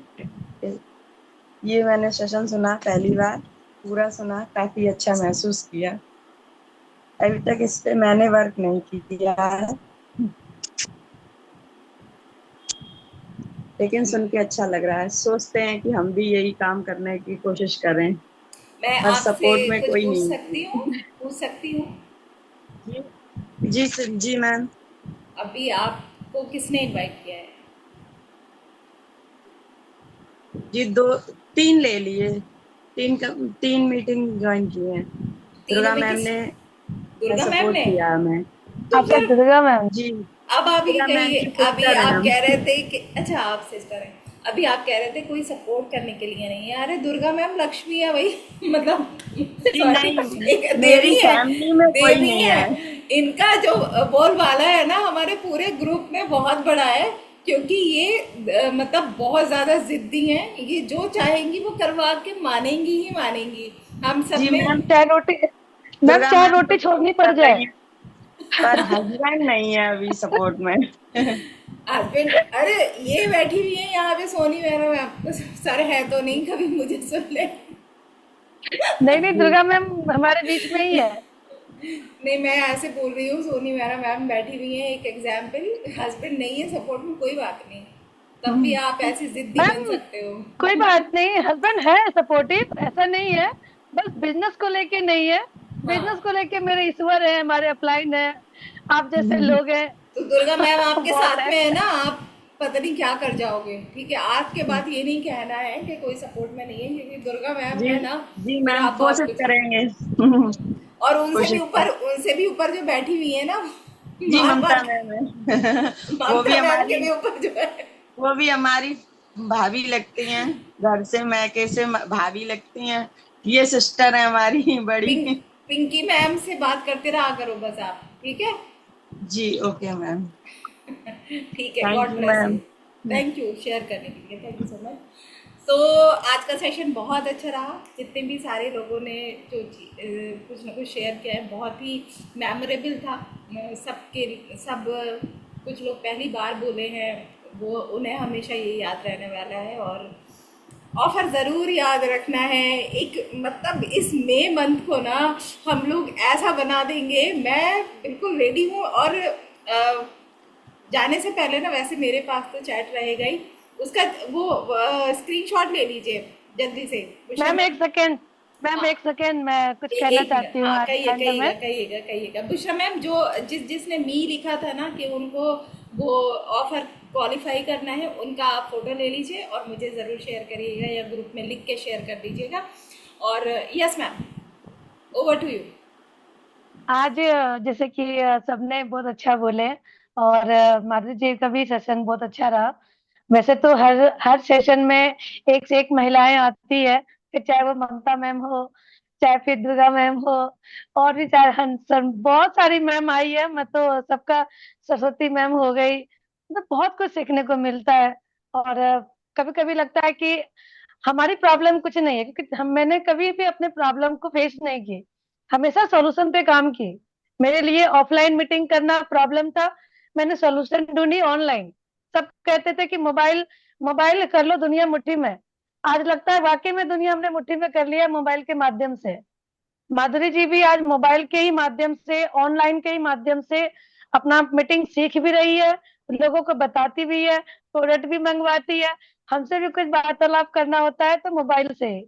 ये मैंने सेशन सुना पहली बार, पूरा सुना, काफी अच्छा महसूस किया। अभी तक इस पे मैंने वर्क नहीं किया है, लेकिन सुन के अच्छा लग रहा है। सोचते हैं कि हम भी यही काम करने की कोशिश करें। मैं और आपसे सपोर्ट में कुछ कोई पूछ नहीं। सकती हूँ? जी मैम। अभी आपको किसने इनवाइट किया है? जी 3 ले लिए, 3 मीटिंग ज्वाइन किए हैं। दुर्गा मैम ने सपोर्ट किया हमें। अच्छा दुर्गा मैम जी। अब आप ये कहिए, अभी आप कह रहे थे कि अच्छा आप सिस्टर हैं, अभी आप कह रहे थे कोई सपोर्ट करने के लिए नहीं है। अरे दुर्गा मैम लक्ष्मी है भाई, मतलब नहीं, मेरी फैमिली में कोई नहीं है। इनका जो बोलबाला है ना हमारे पूरे ग्रुप में बहुत बड़ा है, क्योंकि ये मतलब बहुत ज्यादा जिद्दी हैं। ये जो चाहेंगी वो करवा के मानेंगी ही मानेंगी। हम सब जी में मैम, चाहे रोटी मैम दुर्गा चाहे मैम रोटी छोड़नी सपोर्ट पड़ कर रही जाए। हैं, पर हस्बैंड नहीं है अभी सपोर्ट में। हस्बैंड, अरे ये बैठी हुई है यहाँ पे सोनी मैडम, आपको सर है तो नहीं, कभी मुझे सुन ले। नहीं नहीं, दुर्गा मैम हमारे बीच में ही है। नहीं, मैं ऐसे बोल रही हूँ, सोनी मेरा मैम बैठी हुई है एक एग्जाम्पल। हस्बैंड नहीं है सपोर्ट में, कोई बात नहीं, तब भी आप ऐसी जिद्दी बन मैम सकते हो। कोई बात नहीं, हस्बैंड है सपोर्टिव, ऐसा नहीं है, बस बिजनेस को लेके नहीं है। बिजनेस हाँ, को लेके मेरे ईश्वर है, हमारे अपलाइन है, आप जैसे लोग हैं, तो दुर्गा मैम आपके बहुत साथ है। में है ना, आप पता नहीं क्या कर जाओगे। ठीक है, आज के बाद ये नहीं कहना है कि कोई सपोर्ट में नहीं है, क्योंकि दुर्गा मैम जी है ना, जी फिर मैम, आप बहुत कोशिश कुछ। करेंगे। और कोशिश उनसे भी ऊपर जो बैठी हुई है ना, जी मार ममता मार मैम है। वो भी ममता मैम के हमारी भी ऊपर जो है। वो भी हमारी भाभी लगती हैं, घर से मैके से भाभी लगती हैं। ये सिस्टर है हमारी बड़ी। पिंकी मैम से बात करते रहा करो बस आप, ठीक है। जी ओके मैम, ठीक है, thank God you bless you. Ma'am. Thank you share करने के लिए, थैंक यू सो मच। तो आज का सेशन बहुत अच्छा रहा। जितने भी सारे लोगों ने जो कुछ ना कुछ शेयर किया है, बहुत ही मेमोरेबल था। सबके सब कुछ लोग पहली बार बोले हैं, वो उन्हें हमेशा ये याद रहने वाला है। और ऑफर ज़रूर याद रखना है। एक मतलब इस मई मंथ को ना हम लोग ऐसा बना देंगे, मैं बिल्कुल रेडी हूँ। और जाने से पहले ना, वैसे मेरे पास तो चैट रहेगा ही, उसका वो स्क्रीनशॉट ले लीजिए जल्दी से। बुशरा मैम एक सेकेंड, मैम हाँ, एक सेकेंड, मैं कुछ कहना एक मिनट, चाहती हूँ हाँ आज कहिए एंड में। कहिएगा। बुशरा मैम, जो जिसने मी लिखा था ना कि उनको वो ऑफर क्वालिफाई करना है, उनका आप फोटो ले लीजिए और मुझे ज़रूर शेयर करिएगा, या ग्रुप में लिख के शेयर कर दीजिएगा। और yes ma'am, over to you. आज जैसे कि सबने बहुत अच्छा बोले, और माधुरी जी का भी सेशन बहुत अच्छा रहा। वैसे तो हर हर सेशन में एक से एक महिलाएं आती है, फिर चाहे वो ममता मैम हो, चाहे फिर दुर्गा मैम हो, और भी चाहे बहुत सारी मैम आई है। मैं तो सबका, सरस्वती मैम हो गई, मतलब बहुत कुछ सीखने को मिलता है। और कभी कभी लगता है कि हमारी प्रॉब्लम कुछ नहीं है, क्योंकि मैंने कभी भी अपने प्रॉब्लम को फेस नहीं की, हमेशा सॉल्यूशन पे काम की। मेरे लिए ऑफलाइन मीटिंग करना प्रॉब्लम था, मैंने सॉल्यूशन ढूंढी ऑनलाइन। सब कहते थे कि मोबाइल मोबाइल कर लो, दुनिया मुट्ठी में। आज लगता है वाकई में दुनिया हमने मुट्ठी में कर लिया मोबाइल के माध्यम से। माधुरी जी भी आज मोबाइल के ही माध्यम से, ऑनलाइन के ही माध्यम से अपना मीटिंग सीख भी रही है, लोगों को बताती भी है, प्रोडक्ट भी मंगवाती है। हमसे भी कुछ वार्तालाप करना होता है तो मोबाइल से ही।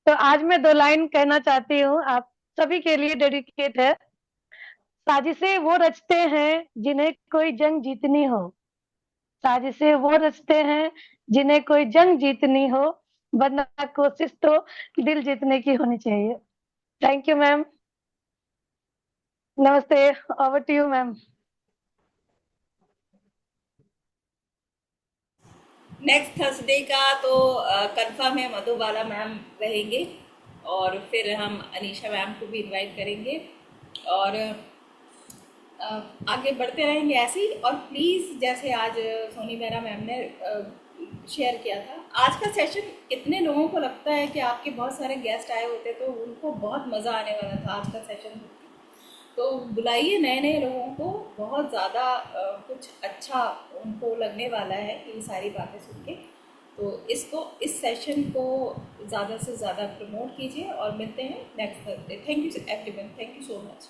तो आज मैं 2 लाइन कहना चाहती हूँ, आप सभी के लिए डेडिकेट है। साजिशें वो रचते हैं जिन्हें कोई जंग जीतनी हो, साजिशें वो रचते हैं जिन्हें कोई जंग जीतनी हो, वरना कोशिश तो दिल जीतने की होनी चाहिए। थैंक यू मैम, नमस्ते, over to you ma'am. Next Thursday का तो कंफर्म है, मधुबाला मैम रहेंगे, और फिर हम अनीशा मैम को भी इनवाइट करेंगे, और आगे बढ़ते रहेंगे ऐसे ही। और प्लीज़, जैसे आज सोनी मेहरा मैम ने शेयर किया था, आज का सेशन कितने लोगों को लगता है कि आपके बहुत सारे गेस्ट आए होते तो उनको बहुत मज़ा आने वाला था आज का सेशन। तो बुलाइए नए नए लोगों को, बहुत ज़्यादा कुछ अच्छा उनको लगने वाला है ये सारी बातें सुन के। तो इस सेशन को ज़्यादा से ज़्यादा प्रमोट कीजिए, और मिलते हैं next Thursday. Thank you everyone, thank you so much.